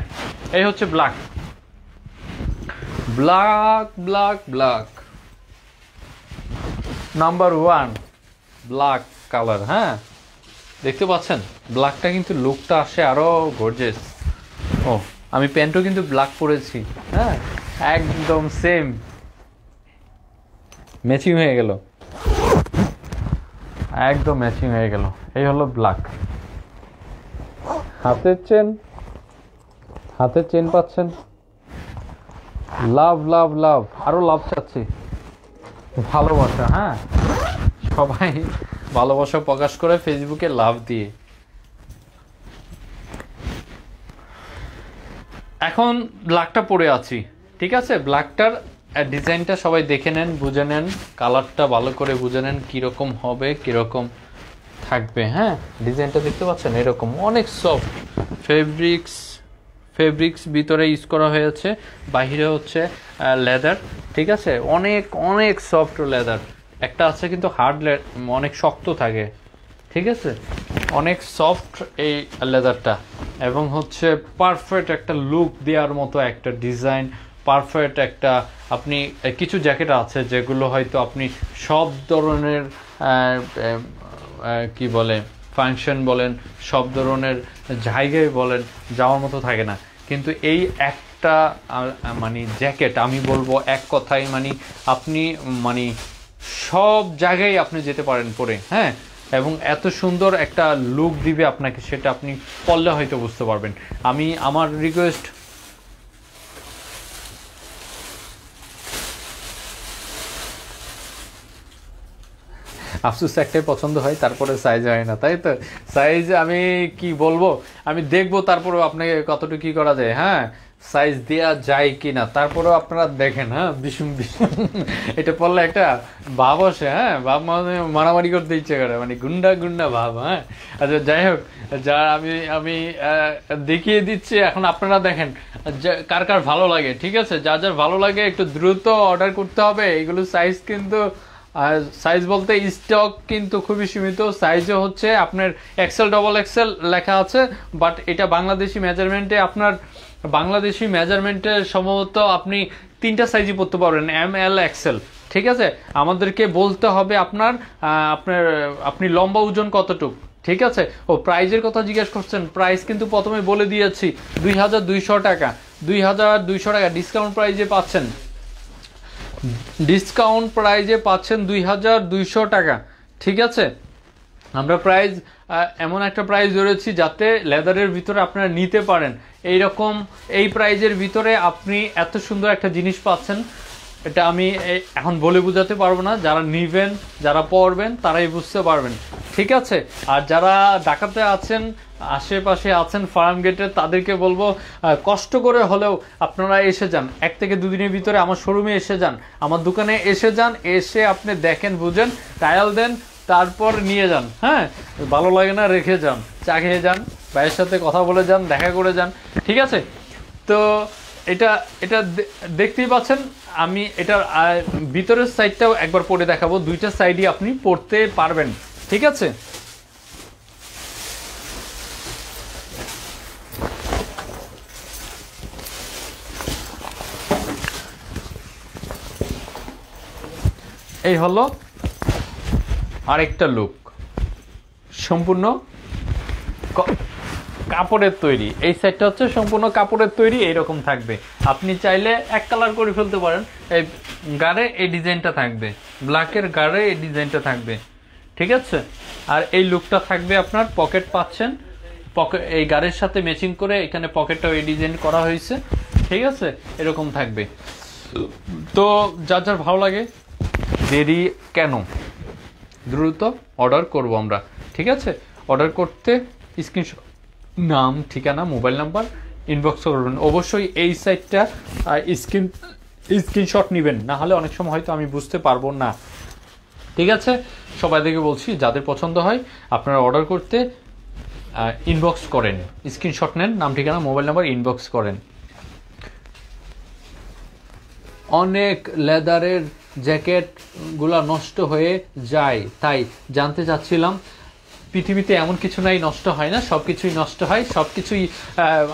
এই হচ্ছে black, black black black number 1 black colour. হ্যাঁ, দেখতে পাচ্ছেন ব্ল্যাকটা কিন্তু লুকটা আসে আরো গর্জিয়াস। ও, আমি প্যান্টও কিন্তু ব্ল্যাক পরেছি। হ্যাঁ, একদম সেম ম্যাচিং হয়ে গেল, একদম ম্যাচিং হয়ে গেল। এই হলো ব্ল্যাক। হাতের চেন পাচ্ছেন, লাভ লাভ লাভ, আরো লাভ চাচ্ছি, ভালোবাসা। হ্যাঁ, সবাই ভালোবাসা প্রকাশ করে ফেসবুকে লাভ দিয়ে। এখন ব্ল্যাকটা পরে আছি, ঠিক আছে? ব্ল্যাকটার ডিজাইনটা সবাই দেখে নেন, বুঝে নেন, কালারটা ভালো করে বুঝে নেন কীরকম হবে, কীরকম থাকবে। হ্যাঁ, ডিজাইনটা দেখতে পাচ্ছেন এরকম অনেক সফট ফেব্রিক্স ভিতরে ইউজ করা হয়েছে, বাহিরে হচ্ছে লেদার। ঠিক আছে, অনেক অনেক সফট লেদার। একটা আছে কিন্তু হার্ড, অনেক শক্ত থাকে। ঠিক আছে, অনেক সফট এই লেদারটা, এবং হচ্ছে পারফেক্ট একটা লুক দেওয়ার মতো একটা ডিজাইন, পারফেক্ট একটা। আপনি কিছু জ্যাকেট আছে যেগুলো হয়তো আপনি সব ধরনের কি বলে ফাংশন বলেন, সব ধরনের জায়গায় বলেন যাওয়ার মতো থাকে না, কিন্তু এই একটা মানে জ্যাকেট আমি বলবো এক কথায় মানে আপনি মানে সব জায়গায় আপনি যেতে পারেন পরে। হ্যাঁ, এবং এত সুন্দর একটা লুক দিবে আপনাকে, সেটা আপনি পরলে হয়তো বুঝতে পারবেন। আমার রিকোয়েস্ট আফসোস একটাই পছন্দ হয়, তারপরে সাইজ হয় না, তাই তো। সাইজ আমি কি বলবো, আমি দেখবো তারপরেও আপনাকে কতটুকু কি করা যায়, হ্যাঁ সাইজ দেওয়া যায় কি না, তারপরেও আপনারা দেখেন। হ্যাঁ বিষম বিষম এটা পড়লে একটা ভাব আসে, হ্যাঁ ভাব মানে মারামারি করতে ইচ্ছে করে, মানে গুন্ডা গুন্ডা ভাব। হ্যাঁ আচ্ছা যাই হোক, যা আমি দেখিয়ে দিচ্ছি, এখন আপনারা দেখেন কার কার ভালো লাগে। ঠিক আছে, যার যার ভালো লাগে একটু দ্রুত অর্ডার করতে হবে। এইগুলো সাইজ কিন্তু সাইজ বলতে স্টক কিন্তু খুবই সীমিত। সাইজও হচ্ছে আপনার এক্সেল ডবল এক্সেল লেখা আছে, বাট এটা বাংলাদেশি মেজারমেন্টে, আপনার বাংলাদেশি মেজারমেন্টে সম্ভবত আপনি 3টা সাইজই পড়তে পারবেন, এম এল এক্সেল। ঠিক আছে, আমাদেরকে বলতে হবে আপনার আপনি লম্বা ওজন কতটুক। ঠিক আছে, ও প্রাইজের কথা জিজ্ঞেস করছেন, প্রাইস কিন্তু প্রথমে বলে দিয়েছি 2200 টাকা। 2200 টাকা ডিসকাউন্ট প্রাইজে পাচ্ছেন, ডিসকাউন্ট প্রাইজে পাচ্ছেন 2200 টাকা। ঠিক আছে, আমরা প্রাইস এমন একটা প্রাইস ধরেছি যাতে লেদারের ভিতরে আপনারা নিতে পারেন। এইরকম এই প্রাইজের ভিতরে আপনি এত সুন্দর একটা জিনিস পাচ্ছেন, এটা আমি এখন বলে বোঝাতে পারবো না। যারা নিবেন, যারা পড়বেন তারাই বুঝতে পারবেন। ঠিক আছে, আর যারা ঢাকাতে আছেন, আশেপাশে আছেন ফার্ম গেটে, তাদেরকে বলবো কষ্ট করে হলেও আপনারা এসে যান, 1 থেকে 2 দিনের ভিতরে আমার শোরুমে এসে যান, আমার দোকানে এসে যান, এসে আপনি দেখেন, বুঝেন, ট্রায়াল দেন, তারপর নিয়ে যান। হ্যাঁ ভালো লাগে না রেখে যান, চা খেয়ে যান, ভাইয়ের সাথে কথা বলে যান, দেখা করে যান। ঠিক আছে, তো এটা দেখতেই পাচ্ছেন। আমি এটার ভিতরের সাইডটাও একবার পরে দেখাবো, 2টা সাইডই আপনি পড়তে পারবেন। ঠিক আছে, এই হলো আরেকটা লুক, সম্পূর্ণ কাপড়ের তৈরি। এই সাইডটা হচ্ছে সম্পূর্ণ কাপড়ের তৈরি, এইরকম থাকবে। আপনি চাইলে এক কালার করে ফেলতে পারেন। এই গাড়ে এই ডিজাইনটা থাকবে, ব্ল্যাকের গাড়ে এই ডিজাইনটা থাকবে। ঠিক আছে, আর এই লুকটা থাকবে আপনার, পকেট পাচ্ছেন, পকেট এই গাড়ির সাথে ম্যাচিং করে এখানে পকেটটাও এই ডিজাইন করা হয়েছে। ঠিক আছে, এরকম থাকবে। তো যার যার ভালো লাগে, দেরি কেন, দ্রুত অর্ডার করব আমরা। ঠিক আছে, অর্ডার করতে স্ক্রিনশট, নাম, ঠিকানা, মোবাইল নাম্বার ইনবক্স করবেন। অবশ্যই এই সাইটটা স্ক্রিনশট নেবেন, না হলে অনেক সময় হয়তো আমি বুঝতে পারবো না। ঠিক আছে, সবাইদেরকে বলছি, যাদের পছন্দ হয় আপনারা অর্ডার করতে ইনবক্স করেন, স্ক্রিনশট নেন, নাম, ঠিকানা, মোবাইল নাম্বার ইনবক্স করেন। অনেক লেদারের জ্যাকেটগুলো নষ্ট হয়ে যায়, তাই জানতে চাচ্ছিলাম, পৃথিবীতে এমন কিছু নাই নষ্ট হয় না, সব কিছুই নষ্ট হয়, সব কিছুই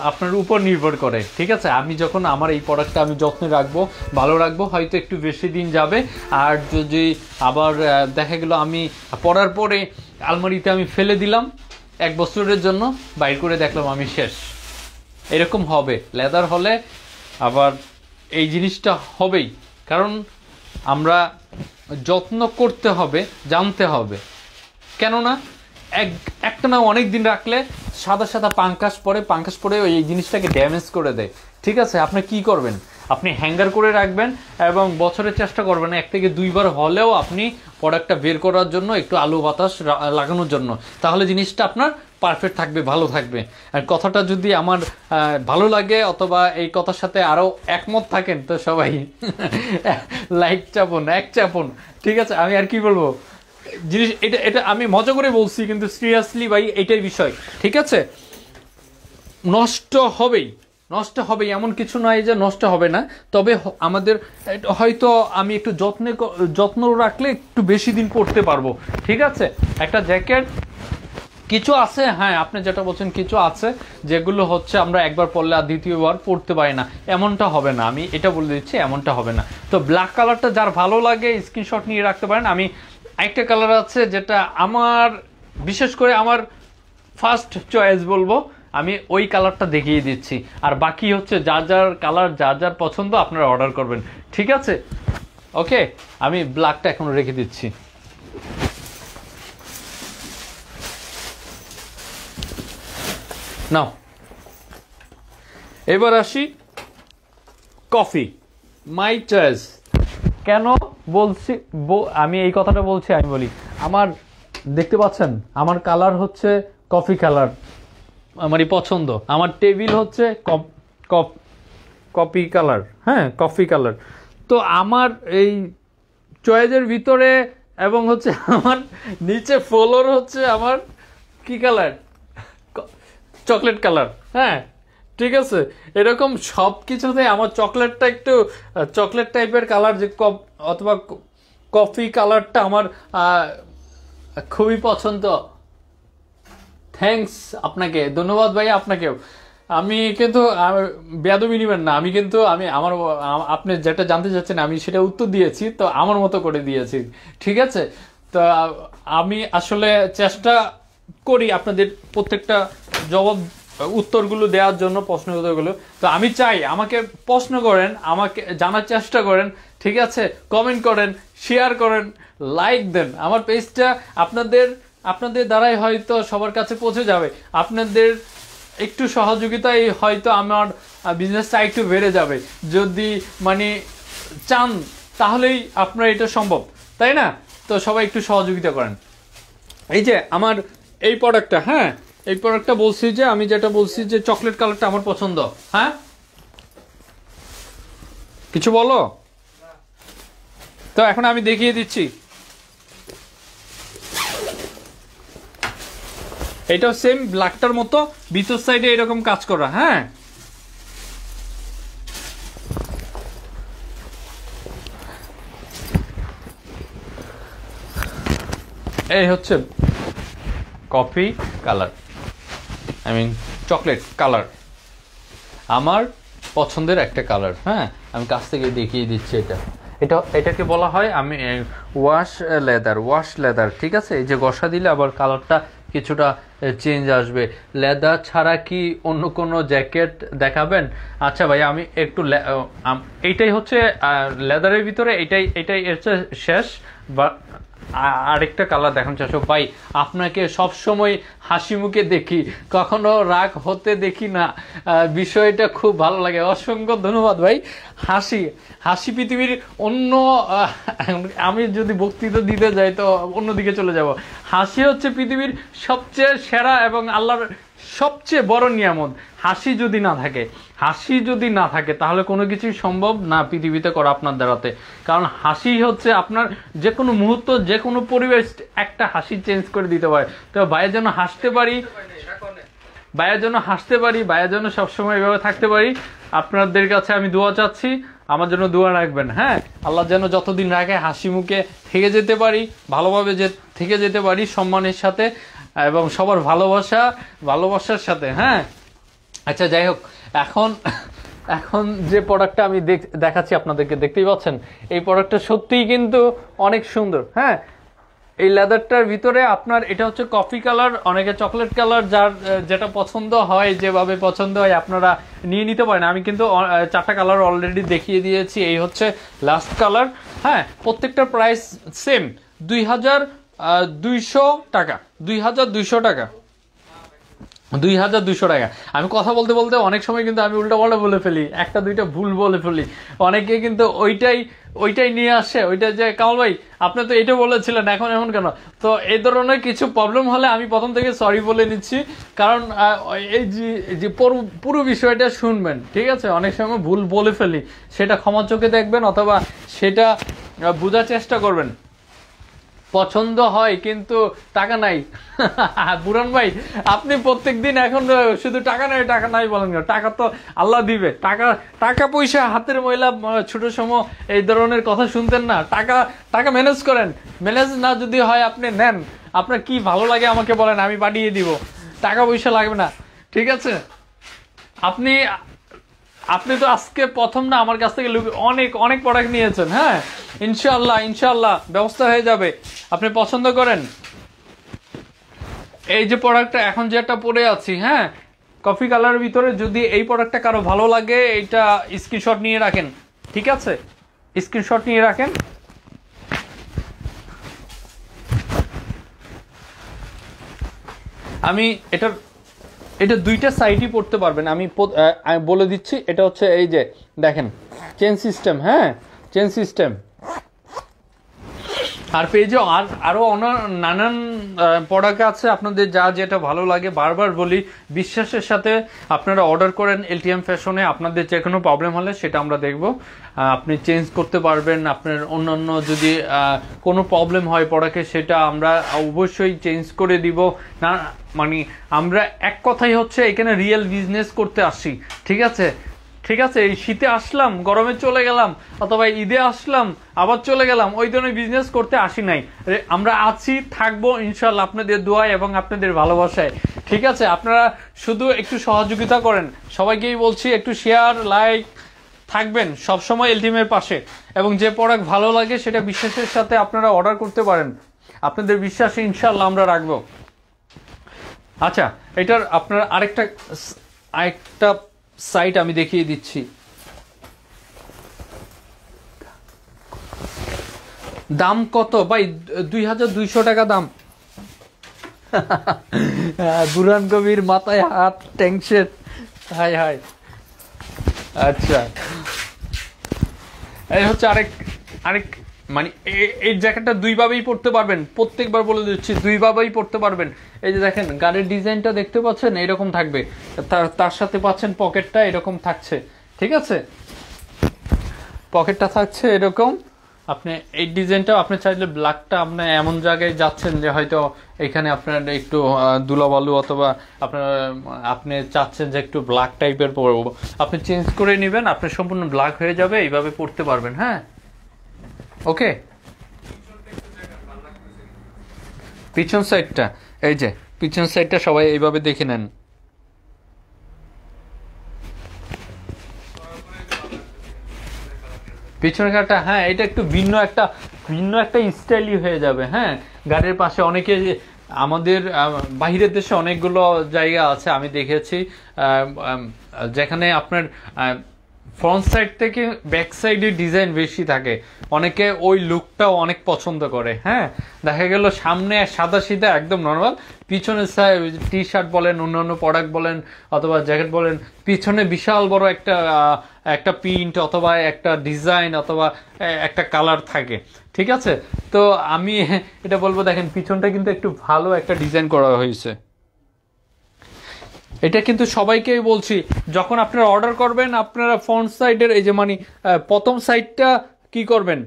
আপনার উপর নির্ভর করে। ঠিক আছে, আমি যখন আমার এই প্রোডাক্টটা আমি যত্নে রাখবো, ভালো রাখবো, হয়তো একটু বেশি দিন যাবে। আর যদি আবার দেখা গেল আমি পরার পরে আলমারিতে আমি ফেলে দিলাম 1 বছরের জন্য, বাইর করে দেখলাম আমি শেষ, এরকম হবে। লেদার হলে আবার এই জিনিসটা হবেই, কারণ আমরা যত্ন করতে হবে, জানতে হবে। কেননা একটা না অনেক দিন রাখলে সাদা সাদা পাঙ্কাশ পরে এই জিনিসটাকে ড্যামেজ করে দেয়। ঠিক আছে, আপনি কি করবেন, আপনি হ্যাঙ্গার করে রাখবেন এবং বছরের চেষ্টা করবেন 1 থেকে 2 বার হলেও আপনি প্রোডাক্টটা বের করার জন্য, একটু আলো বাতাস লাগানোর জন্য, তাহলে জিনিসটা আপনার পারফেক্ট থাকবে, ভালো থাকবে। আর কথাটা যদি আমার ভালো লাগে অথবা এই কথার সাথে আরও একমত থাকেন, তো সবাই লাইক চাপুন, এক চাপুন। ঠিক আছে, আমি আর কি বলবো, জিনিস এটা আমি মজা করে বলছি, কিন্তু সিরিয়াসলি ভাই এটাই বিষয়। ঠিক আছে, নষ্ট হবেই, এমন কিছু নয় যে নষ্ট হবে না। তবে আমাদের হয়তো আমি একটু যত্ন রাখলে একটু বেশি দিন পরতে পারবো। ঠিক আছে, একটা জ্যাকেট কিছু আছে, হ্যাঁ আপনি যেটা বলছেন, কিছু আছে যেগুলো হচ্ছে আমরা একবার পরলে আর দ্বিতীয়বার পরতে পারি না, এমনটা হবে না, আমি এটা বলে দিচ্ছি, এমনটা হবে না। তো ব্ল্যাক কালারটা যার ভালো লাগে স্ক্রিনশট নিয়ে রাখতে পারেন। আমি একটা কালার আছে যেটা আমার বিশেষ করে আমার ফার্স্ট চয়েস বলবো, আমি ওই কালারটা দেখিয়ে দিচ্ছি, আর বাকি হচ্ছে যার যার কালার, যার যার পছন্দ আপনারা অর্ডার করবেন। ঠিক আছে, ওকে, আমি ব্ল্যাকটা এখন রেখে দিচ্ছি। নাও, এবার আসি কফি, মাই চয়েস। কেন বলছি, আমি এই কথাটা বলছি, আমি বলি আমার দেখতে পাচ্ছেন আমার কালার হচ্ছে কফি কালার, আমারই পছন্দ। আমার টেবিল হচ্ছে কফি কালার, হ্যাঁ কফি কালার। তো আমার এই চয়েসের ভিতরে এবং হচ্ছে আমার নিচে ফ্লোর হচ্ছে আমার কি কালার, চকলেট কালার। হ্যাঁ ঠিক আছে, এরকম সব কিছুতে আমার চকলেটটা একটু চকলেট টাইপের কালার, যে অথবা কফি কালারটা আমার খুবই পছন্দ। থ্যাঙ্কস আপনাকে, ধন্যবাদ ভাই আপনাকেও। আমি কিন্তু বেয়াদবি নিবেন না, আমি কিন্তু আমার আপনি যেটা জানতে চাচ্ছেন আমি সেটা উত্তর দিয়েছি, তো আমার মতো করে দিয়েছি, ঠিক আছে। তো আমি আসলে চেষ্টা করি আপনাদের প্রত্যেকটা জবাব উত্তরগুলো দেওয়ার জন্য, প্রশ্ন উত্তরগুলো। তো আমি চাই আমাকে প্রশ্ন করেন, আমাকে জানার চেষ্টা করেন, ঠিক আছে, কমেন্ট করেন, শেয়ার করেন, লাইক দেন। আমার পেজটা আপনাদের দ্বারাই হয়তো সবার কাছে পৌঁছে যাবে। আপনাদের একটু সহযোগিতায় হয়তো আমার বিজনেসটা একটু বেড়ে যাবে। যদি মানে চান তাহলেই আপনার এটা সম্ভব, তাই না? তো সবাই একটু সহযোগিতা করেন। এই যে আমার এই প্রোডাক্টটা, হ্যাঁ এই প্রোডাক্টটা বলছি যে আমি যেটা বলছি যে চকলেট কালারটা আমার পছন্দ। হ্যাঁ কিছু বলো? তো এখন আমি দেখিয়ে দিচ্ছি। এটাও সেম ব্ল্যাকটার মতো, ভিতর সাইডে এরকম কাজ করা। হ্যাঁ এই হচ্ছে coffee colour, I mean chocolate colour, আমার পছন্দের একটা কালার। হ্যাঁ আমি কাছ থেকে দেখিয়ে দিচ্ছি। এটাকে বলা হয় আমি ওয়াশ লেদার, ঠিক আছে। এই যে ঘষা দিলে আবার কালারটা কিছুটা চেঞ্জ আসবে। লেদার ছাড়া কি অন্য কোনো জ্যাকেট দেখাবেন? আচ্ছা ভাই আমি একটু এইটাই হচ্ছে লেদারের ভিতরে, এটাই হচ্ছে শেষ। বা আরেকটা কালার দেখান চাষক ভাই, আপনাকে সব সময় হাসি মুখে দেখি, কখনো রাগ হতে দেখি না, বিষয়টা খুব ভালো লাগে। অসংখ্য ধন্যবাদ ভাই। হাসি পৃথিবীর অন্য আমি যদি বক্তৃতা দিতে যাই তো অন্যদিকে চলে যাব। হাসি হচ্ছে পৃথিবীর সবচেয়ে সেরা এবং আল্লাহর সবচেয়ে বড় নিয়ামত। হাসি যদি না থাকে তাহলে কোনো কিছুই সম্ভব না পৃথিবীতে করা আপনার দ্বারাতে। কারণ হাসি হচ্ছে আপনার যে কোনো মুহূর্ত, যে কোনো পরিবেশ একটা হাসি চেঞ্জ করে দিতে পারে। তো ভাইয়ের জন্য হাসতে পারি, ভাইয়ের জন্য সবসময় এভাবে থাকতে পারি। আপনাদের কাছে আমি দোয়া চাচ্ছি, আমার জন্য দোয়া রাখবেন। হ্যাঁ আল্লাহ যেন যতদিন রাখে হাসি মুখে থেকে যেতে পারি, ভালোভাবে থেকে যেতে পারি, সম্মানের সাথে এবং সবার ভালোবাসার সাথে। হ্যাঁ আচ্ছা যাই হোক, এখন যে প্রোডাক্টটা আমি দেখাচ্ছি আপনাদেরকে, দেখতেই পাচ্ছেন এই প্রোডাক্টটা সত্যিই কিন্তু অনেক সুন্দর। হ্যাঁ এই লেদারটার ভিতরে আপনার এটা হচ্ছে কফি কালার, অনেকে চকলেট কালার, যার যেটা পছন্দ হয়, যেভাবে পছন্দ হয় আপনারা নিয়ে নিতে পারেন। আমি কিন্তু 4টা কালার অলরেডি দেখিয়ে দিয়েছি। এই হচ্ছে লাস্ট কালার। হ্যাঁ প্রত্যেকটার প্রাইস সেম 2200 টাকা। 2200 টাকা। আমি কথা বলতে বলতে অনেক সময় কিন্তু আমি উল্টাপাল্টা বলে ফেলি, একটা দুইটা ভুল বলে ফেলি। অনেকে কিন্তু ওইটাই নিয়ে আসে, ওইটা যে কামাল ভাই আপনি তো এটা বলেছিলেন, এখন এমন কেন? তো এই ধরনের কিছু প্রবলেম হলে আমি প্রথম থেকে সরি বলে নিচ্ছি, কারণ এই যে পুরো বিষয়টা শুনবেন, ঠিক আছে। অনেক সময় ভুল বলে ফেলি, সেটা ক্ষমা চোখে দেখবেন অথবা সেটা বোঝার চেষ্টা করবেন। পছন্দ হয় কিন্তু টাকা নাই। বুরান ভাই আপনি প্রত্যেকদিন এখন শুধু টাকা নাই বলেন, টাকা তো আল্লাহ দিবে। টাকা পয়সা হাতের ময়লা, ছোট সময় এই ধরনের কথা শুনতেন না। টাকা ম্যানেজ করেন, ম্যানেজ না যদি হয় আপনি নেন, আপনার কি ভালো লাগে আমাকে বলেন, আমি পাঠিয়ে দিব, টাকা পয়সা লাগবে না, ঠিক আছে। আপনি তো আজকে প্রথম না আমার কাছ থেকে অনেক প্রোডাক্ট নিয়েছেন। হ্যাঁ ইনশাআল্লাহ ব্যবস্থা হয়ে যাবে। আপনি পছন্দ করেন এই যে প্রোডাক্টটা এখন যেটা পরে আছি, হ্যাঁ কফি কালারের ভিতরে, যদি এই প্রোডাক্টটা কারো ভালো লাগে এইটা স্ক্রিনশট নিয়ে রাখেন, ঠিক আছে, স্ক্রিনশট নিয়ে রাখেন। আমি এটা দুইটা সাইডই পড়তে পারবেন। আমি বলে দিচ্ছি, এটা হচ্ছে এই যে দেখেন চেন সিস্টেম। হ্যাঁ চেন সিস্টেম, আর পেজে আরও নানান প্রোডাক্ট আছে, আপনাদের যা যেটা ভালো লাগে। বারবার বলি, বিশ্বাসের সাথে আপনারা অর্ডার করেন এলটিএম ফ্যাশনে। আপনাদের যে কোনো প্রবলেম হলে সেটা আমরা দেখব, আপনি চেঞ্জ করতে পারবেন। আপনার অন্যান্য যদি কোনো প্রবলেম হয় প্রোডাক্টে, সেটা আমরা অবশ্যই চেঞ্জ করে দিব না। মানে আমরা এক কথাই হচ্ছে এখানে রিয়েল বিজনেস করতে আসি, ঠিক আছে? ঠিক আছে, এই শীতে আসলাম, গরমে চলে গেলাম, অথবা ঈদে আসলাম আবার চলে গেলাম, ওই ধরনের বিজনেস করতে আসি নাই। আমরা আছি, থাকবো ইনশাল্লাহ আপনাদের দোয়ায় এবং আপনাদের ভালোবাসায়। ঠিক আছে, আপনারা শুধু একটু সহযোগিতা করেন। সবাইকেই বলছি একটু শেয়ার, লাইক, থাকবেন সবসময় এলটিএমের পাশে। এবং যে প্রোডাক্ট ভালো লাগে সেটা বিশ্বাসের সাথে আপনারা অর্ডার করতে পারেন। আপনাদের বিশ্বাসে ইনশাল্লাহ আমরা রাখবো। আচ্ছা, এটার আপনার আরেকটা সাইট আমি দেখিয়ে দিচ্ছি। দাম কত ভাই? 2200 টাকা দাম। বুরহান কবির মাথায় হাত, টেনশন, হাই হাই। আচ্ছা, এই হচ্ছে আরেক মানে এই জ্যাকেটটা দুইভাবেই পড়তে পারবেন। প্রত্যেকবার বলে দিচ্ছি, দুইভাবেই পড়তে পারবেন। এই যে দেখেন, গাড়ির ডিজাইনটা দেখতে পাচ্ছেন, এরকম থাকবে। তার সাথে পাচ্ছেন পকেটটা এরকম থাকছে, ঠিক আছে? পকেটটা থাকছে এরকম। আপনি এই ডিজাইনটা আপনি চাইলে ব্ল্যাকটা, আপনি এমন জায়গায় যাচ্ছেন যে হয়তো এখানে আপনার একটু ধুলাবালু, অথবা আপনি চাচ্ছেন যে একটু ব্ল্যাক টাইপের পরবো, আপনি চেঞ্জ করে নেবেন, আপনি সম্পূর্ণ ব্ল্যাক হয়ে যাবে, এইভাবে পড়তে পারবেন। হ্যাঁ, ওকে। পিছন সাইডটা, এই যে পিছন সাইডটা সবাই এইভাবে দেখে নেন। পিছনের কাটা, হ্যাঁ, এটা একটু ভিন্ন একটা স্টাইলই হয়ে যাবে। হ্যাঁ, গাড়ির পাশে অনেকে, আমাদের বাহিরের দেশে অনেকগুলো জায়গা আছে আমি দেখেছি, যেখানে আপনার ফ্রন্ট সাইড থেকে ব্যাক সাইডে ডিজাইন বেশি থাকে। অনেকে ওই লুকটাও অনেক পছন্দ করে। হ্যাঁ, দেখা গেল সামনে সাদা সিধা একদম নর্মাল, পিছনে টি শার্ট বলেন, অন্যান্য প্রোডাক্ট বলেন অথবা জ্যাকেট বলেন, পিছনে বিশাল বড় একটা প্রিন্ট অথবা একটা ডিজাইন অথবা একটা কালার থাকে। ঠিক আছে, তো আমি এটা বলবো, দেখেন পিছনটা কিন্তু একটু ভালো একটা ডিজাইন করা হয়েছে। এটা কিন্তু সবাইকেই বলছি, যখন আপনারা অর্ডার করবেন, আপনারা ফ্রন্ট সাইডের এই যে মানে প্রথম সাইডটা কি করবেন,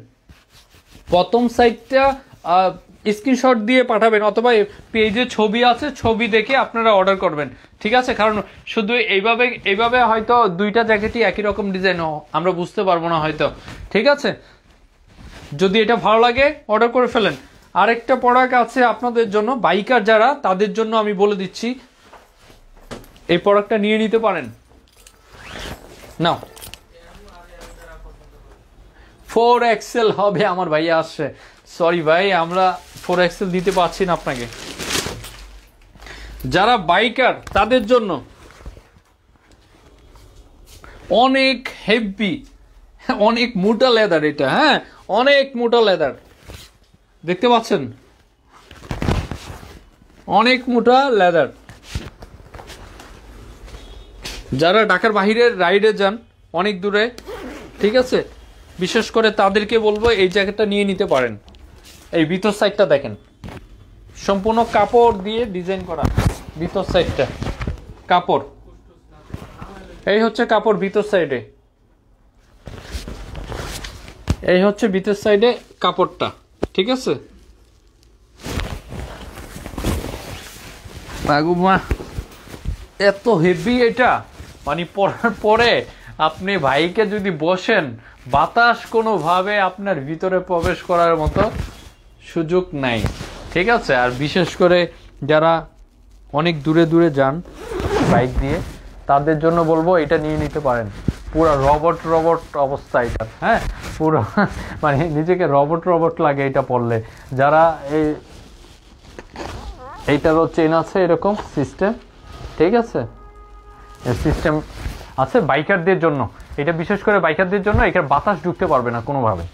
প্রথম সাইডটা স্ক্রিনশট দিয়ে পাঠাবেন, অথবা পেজে ছবি আছে, ছবি দেখে আপনারা অর্ডার করবেন। ঠিক আছে, কারণ শুধু এইভাবে হয়তো দুইটা জ্যাকেটই একই রকম ডিজাইন আমরা বুঝতে পারবো না হয়তো। ঠিক আছে, যদি এটা ভালো লাগে অর্ডার করে ফেলেন। আরেকটা প্রোডাক্ট আছে আপনাদের জন্য, বাইকার যারা, তাদের জন্য আমি বলে দিচ্ছি, এই প্রোডাক্টটা নিয়ে নিতে পারেন। নাও, 4XL হবে আমার ভাইয়া আসছে। সরি ভাই, আমরা 4XL দিতে পারছি না আপনাকে। যারা বাইকার তাদের জন্য অনেক হেভি, অনেক মোটা লেদার এটা। হ্যাঁ, অনেক মোটা লেদার, দেখতে পাচ্ছেন, অনেক মোটা লেদার। যারা ঢাকার বাইরে রাইডে যান অনেক দূরে, ঠিক আছে, বিশেষ করে তাদেরকে বলবো এই জ্যাকেটটা নিয়ে নিতে পারেন। এই ভিতর সাইডটা দেখেন, সম্পূর্ণ কাপড় দিয়ে ডিজাইন করা। ভিতর সাইডটা কাপড়, এই হচ্ছে কাপড় ভিতর সাইডে, এই হচ্ছে ভিতর সাইডে কাপড়টা। ঠিক আছে, বাগুমা এত হেভি এটা, মানে পরার পরে আপনি ভাইকে যদি বসেন, বাতাস কোনোভাবে আপনার ভিতরে প্রবেশ করার মতো সুযোগ নাই। ঠিক আছে, আর বিশেষ করে যারা অনেক দূরে দূরে যান বাইক দিয়ে, তাদের জন্য বলবো এটা নিয়ে নিতে পারেন। পুরো রবট অবস্থা এটা। হ্যাঁ, পুরো মানে নিজেকে রবট লাগে এটা পরলে। যারা এইটারও চেন আছে এরকম সিস্টেম, ঠিক আছে, সিস্টেম আছে বাইকারদের জন্য। এটা বিশেষ করে বাইকারদের জন্য, এটার বাতাস ঢুকতে পারবে না কোনোভাবে।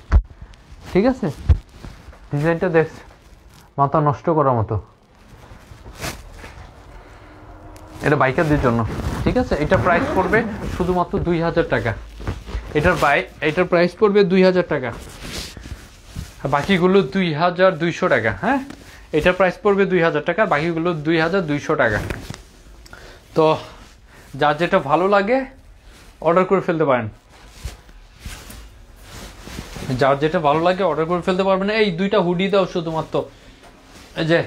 ঠিক আছে, ডিজাইনটা দেখ, মাথা নষ্ট করার মতো। এটা বাইকারদের জন্য। ঠিক আছে, এটা প্রাইস পড়বে শুধুমাত্র 2000 টাকা। এটার প্রাইস পড়বে 2000 টাকা। বাকিগুলো 2200 টাকা। হ্যাঁ, এটার প্রাইস পড়বে 2000 টাকা, বাকিগুলো 2200 টাকা। তো যার যেটা ভালো লাগে অর্ডার করে ফেলতে পারেন, যার যেটা ভালো লাগে অর্ডার করে ফেলতে পারবেন। এই দুইটা হুডি দাও শুধুমাত্র, এই যে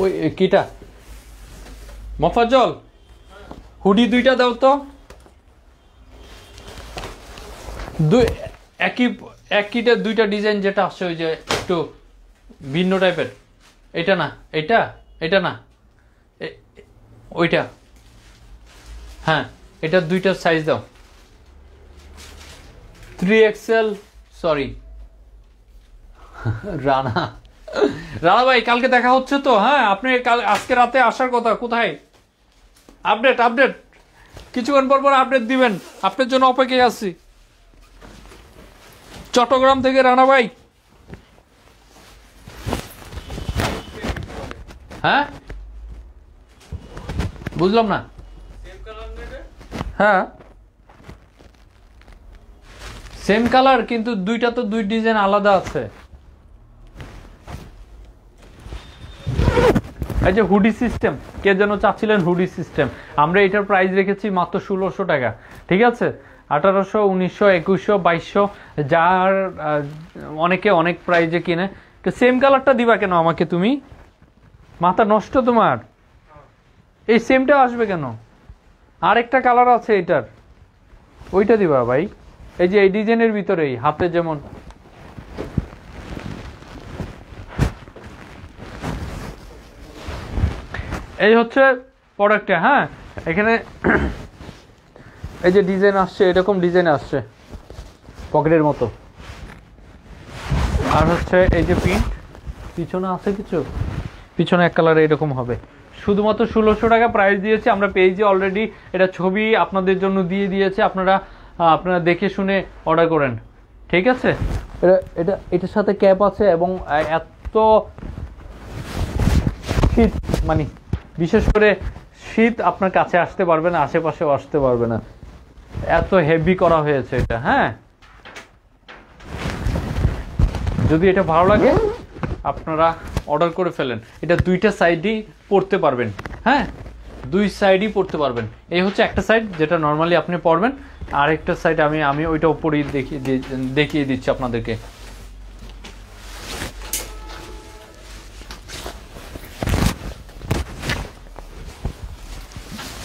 ওই কিটা মফাজ্জল, হুডি দুইটা দাও তো, একইটা দুইটা ডিজাইন যেটা আসছে ওই যে একটু ভিন্ন টাইপের, এটা না, এটা না, ওইটা, হ্যাঁ এটা দুইটা সাইজ দাও, 3XL। সরি রানা ভাই, কালকে দেখা হচ্ছে তো? হ্যাঁ, আপনি আজকে রাতে আসার কথা, কোথায়? আপডেট কিছুক্ষণ পর আপডেট দিবেন, আপনার জন্য অপেক্ষায় আছি। চট্টগ্রাম থেকে রানা ভাই। হ্যাঁ বুঝলাম না। হ্যাঁ সেম কালার, কিন্তু দুইটা তো দুই ডিজাইন আলাদা আছে। এই যে হুডি সিস্টেম, কে যেন চাচ্ছিলেন হুডি সিস্টেম, আমরা এটার প্রাইস রেখেছি মাত্র 1600 টাকা। ঠিক আছে, 1800, 1900, 2100, 2200, যার অনেকে অনেক প্রাইজে কিনে। তো সেম কালারটা দিবা কেন আমাকে তুমি? মাথা নষ্ট তোমার? এই সেমটা আসবে কেন? আরেকটা কালার আছে এটার, ওইটা দিবা ভাই। এই যে এই ডিজাইনের ভিতরেই হাতে যেমন, এই হচ্ছে প্রোডাক্টটা। হ্যাঁ, এখানে এই যে ডিজাইন আসছে, এরকম ডিজাইন আসছে পকেটের মতো, আর হচ্ছে এই যে প্রিন্ট পিছনে আছে কিছু, পিছনে এক কালারে এরকম হবে। শুধুমাত্র 1600 টাকা প্রাইস দিয়েছে আমরা পেজে অলরেডি, এটা ছবি আপনাদের জন্য দিয়ে দিয়েছে, আপনারা দেখে শুনে অর্ডার করেন। ঠিক আছে, এটার সাথে ক্যাপ আছে, এবং এত শীত, মানে বিশেষ করে শীত আপনার কাছে আসতে পারবে না, আশেপাশেও আসতে পারবে না, এত হেভি করা হয়েছে এটা। হ্যাঁ, যদি এটা ভালো লাগে আপনারা অর্ডার করে ফেলেন। এটা দুইটা সাইডই পরতে পারবেন। হ্যাঁ, দুই সাইডই পরতে পারবেন। এই হচ্ছে একটা সাইড যেটা নর্মালি আপনি পরবেন, আর একটা সাইড আমি ওইটা উপরেই দেখিয়ে দিচ্ছি আপনাদেরকে।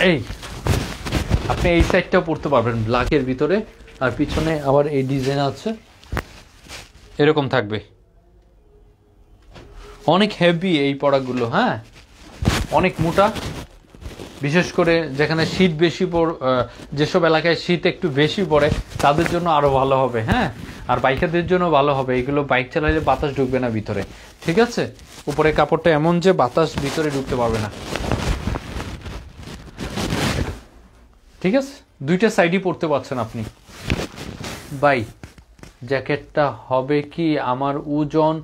এই আপনি এই সাইডটাও পরতে পারবেন ব্ল্যাকের ভিতরে, আর পিছনে আবার এই ডিজাইন আছে, এরকম থাকবে। অনেক হেভি এই প্রোডাক্টগুলো। হ্যাঁ, অনেক মোটা, বিশেষ করে যেখানে শীত বেশি যেসব এলাকায় শীত একটু বেশি পড়ে তাদের জন্য আরো ভালো হবে। হ্যাঁ, আর বাইকারদের জন্য ভালো হবে। এগুলো বাইক চালাইলে বাতাস ঢুকবে না ভিতরে। ঠিক আছে, উপরে কাপড়টা এমন যে বাতাস ভিতরে ঢুকতে পারবে না। ঠিক আছে, দুইটা সাইডই পরতে পারছেন আপনি। বাই, জ্যাকেটটা হবে কি আমার ওজন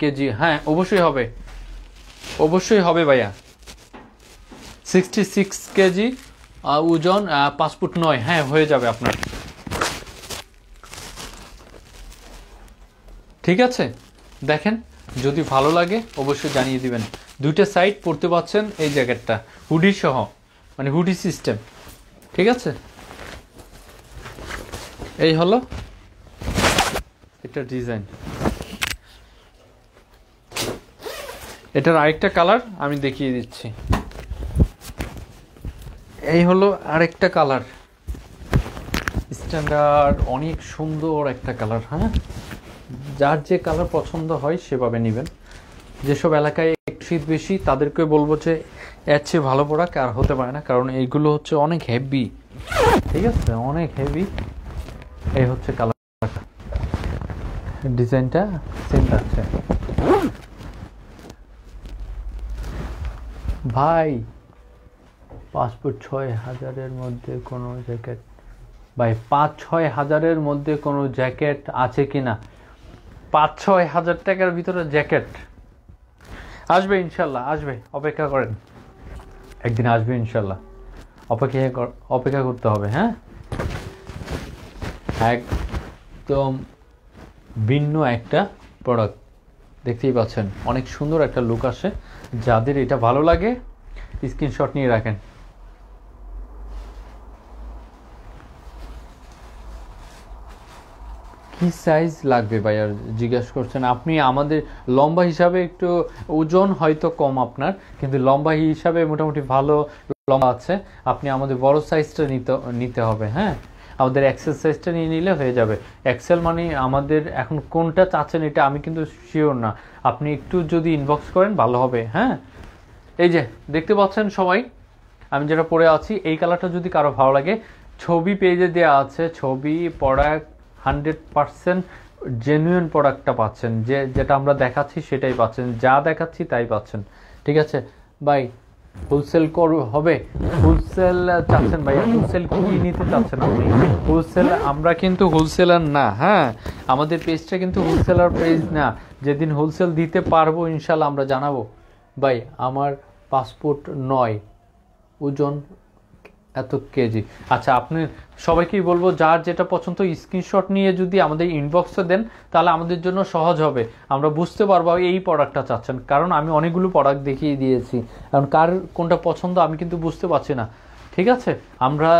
কেজি? হ্যাঁ অবশ্যই হবে, অবশ্যই হবে ভাইয়া। 66 কেজি, ওজন 5 ফুট 9। হ্যাঁ হয়ে যাবে আপনার। ঠিক আছে, দেখেন যদি ভালো লাগে অবশ্যই জানিয়ে দিবেন। দুইটা সাইড পরতে পারছেন এই জ্যাকেটটা হুডি সহ, মানে হুডি সিস্টেম। ঠিক আছে, এই হলো এটা ডিজাইন। এটার আরেকটা কালার আমি দেখিয়ে দিচ্ছি। এই হলো আরেকটা কালার, স্ট্যান্ডার্ড, অনেক সুন্দর একটা কালার। হ্যাঁ, যার যে কালার পছন্দ হয় সেভাবে নেবেন। যেসব এলাকায় শীত বেশি তাদেরকে বলবো যে এর চেয়ে ভালো প্রোডাক্ট আর হতে পারে না, কারণ এইগুলো হচ্ছে অনেক হেভি। ঠিক আছে, অনেক হেভি। এই হচ্ছে কালারটা, ডিজাইনটা সেম আছে ভাই। 5 ফুট 6,000-এর মধ্যে কোনো জ্যাকেট ভাই, 5-6 হাজারের মধ্যে কোনো জ্যাকেট আছে কিনা? 5-6 হাজার টাকার ভিতরে জ্যাকেট আসবে ইনশাল্লাহ, আসবে, অপেক্ষা করেন, একদিন আসবে ইনশাল্লাহ। অপেক্ষা করতে হবে। হ্যাঁ, একদম ভিন্ন একটা প্রোডাক্ট, দেখতেই পাচ্ছেন অনেক সুন্দর একটা লুক আসে। যাদের এটা ভালো লাগে স্ক্রিনশট নিয়ে রাখেন। কি সাইজ লাগবে ভাইয়া জিজ্ঞেস করছেন আপনি। আমাদের লম্বা হিসাবে একটু ওজন হয়তো কম আপনার, কিন্তু লম্বা হিসাবে মোটামুটি ভালো লম্বা আছে। আপনি আমাদের বড় সাইজটা নিতে হবে। হ্যাঁ, আমাদের এক্সেল সাইজটা নিয়ে নিলে হয়ে যাবে। এক্সেল মানে আমাদের এখন কোনটা চাচ্ছেন এটা আমি কিন্তু শিওর না, আপনি একটু যদি ইনবক্স করেন ভালো হবে। হ্যাঁ, এই যে দেখতে পাচ্ছেন সবাই আমি যেটা পরে আছি, এই কালারটা যদি কারো ভালো লাগে ছবি পেজে দেওয়া আছে, ছবি প্রোডাক্ট 100% জেনুইন প্রোডাক্টটা পাচ্ছেন, যেটা আমরা দেখাচ্ছি সেটাই পাচ্ছেন, যা দেখাচ্ছি তাই পাচ্ছেন। ঠিক আছে ভাই, হোলসেল হবে, হোলসেল চাচ্ছেন ভাইয়া, হোলসেল কি নিতে চাচ্ছেন আপনি? হোলসেল আমরা কিন্তু হোলসেলার না। হ্যাঁ, আমাদের পেজটা কিন্তু হোলসেলার পেজ না। যেদিন হোলসেল দিতে পারবো ইনশাল্লাহ আমরা জানাবো। ভাই আমার পাসপোর্ট 9, ওজন এত কেজি। আচ্ছা, আপনি সবাইকেই বলবো যার যেটা পছন্দ স্ক্রিনশট নিয়ে যদি আমাদের ইনবক্সে দেন তাহলে আমাদের জন্য সহজ হবে, আমরা বুঝতে পারবো এই প্রোডাক্টটা চাচ্ছেন। কারণ আমি অনেকগুলো প্রোডাক্ট দেখিয়ে দিয়েছি, কারণ কার কোনটা পছন্দ আমি কিন্তু বুঝতে পারছি না। ঠিক আছে, আমরা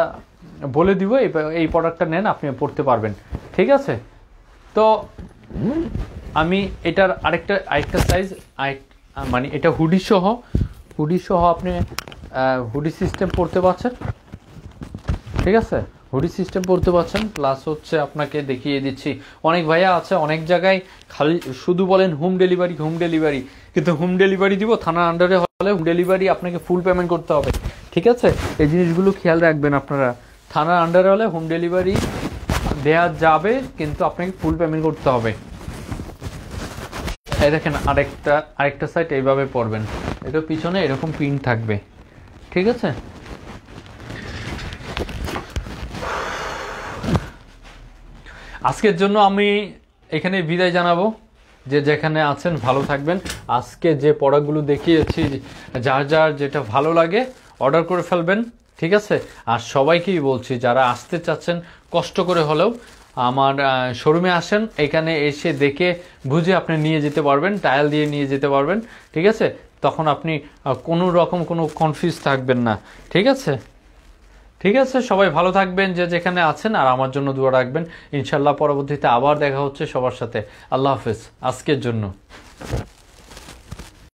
বলে দিব এই প্রোডাক্টটা নেন, আপনি পড়তে পারবেন। ঠিক আছে, তো আমি এটার আরেকটা সাইজ, মানে এটা হুডি সহ আপনি হুডি সিস্টেম পড়তে পারছেন। ঠিক আছে, হুডি সিস্টেম পড়তে পারছেন, প্লাস হচ্ছে আপনাকে দেখিয়ে দিচ্ছি অনেক ভাইয়া আছে অনেক জায়গায় খালি শুধু বলেন হোম ডেলিভারি, কিন্তু হোম ডেলিভারি দিব থানার আন্ডারে হলে হোম ডেলিভারি আপনাকে ফুল পেমেন্ট করতে হবে। ঠিক আছে, এই জিনিসগুলো খেয়াল রাখবেন আপনারা। থানার আন্ডারে হলে হোম ডেলিভারি দেওয়া যাবে, কিন্তু আপনাকে ফুল পেমেন্ট করতে হবে। এই দেখেন আরেকটা সাইড এইভাবে পড়বেন, এটা পিছনে এরকম প্রিন্ট থাকবে। ঠিক আছে, আজকের জন্য আমি এখানে বিদায় জানাবো। যে যেখানে আছেন ভালো থাকবেন। আজকে যে প্রোডাক্টগুলো দেখিয়েছি যার যেটা ভালো লাগে অর্ডার করে ফেলবেন। ঠিক আছে, আর সবাইকেই বলছি যারা আসতে চাচ্ছেন কষ্ট করে হলেও আমার শোরুমে আসেন, এখানে এসে দেখে বুঝে আপনি নিয়ে যেতে পারবেন, ট্রায়াল দিয়ে নিয়ে যেতে পারবেন। ঠিক আছে, তখন আপনি কোনো রকম কোনো কনফিউজ থাকবেন না। ঠিক আছে, সবাই ভালো থাকবেন যে যেখানে আছেন, আর আমার জন্য দোয়া রাখবেন। ইনশাল্লাহ পরবর্তীতে আবার দেখা হচ্ছে সবার সাথে। আল্লাহ হাফেজ আজকের জন্য।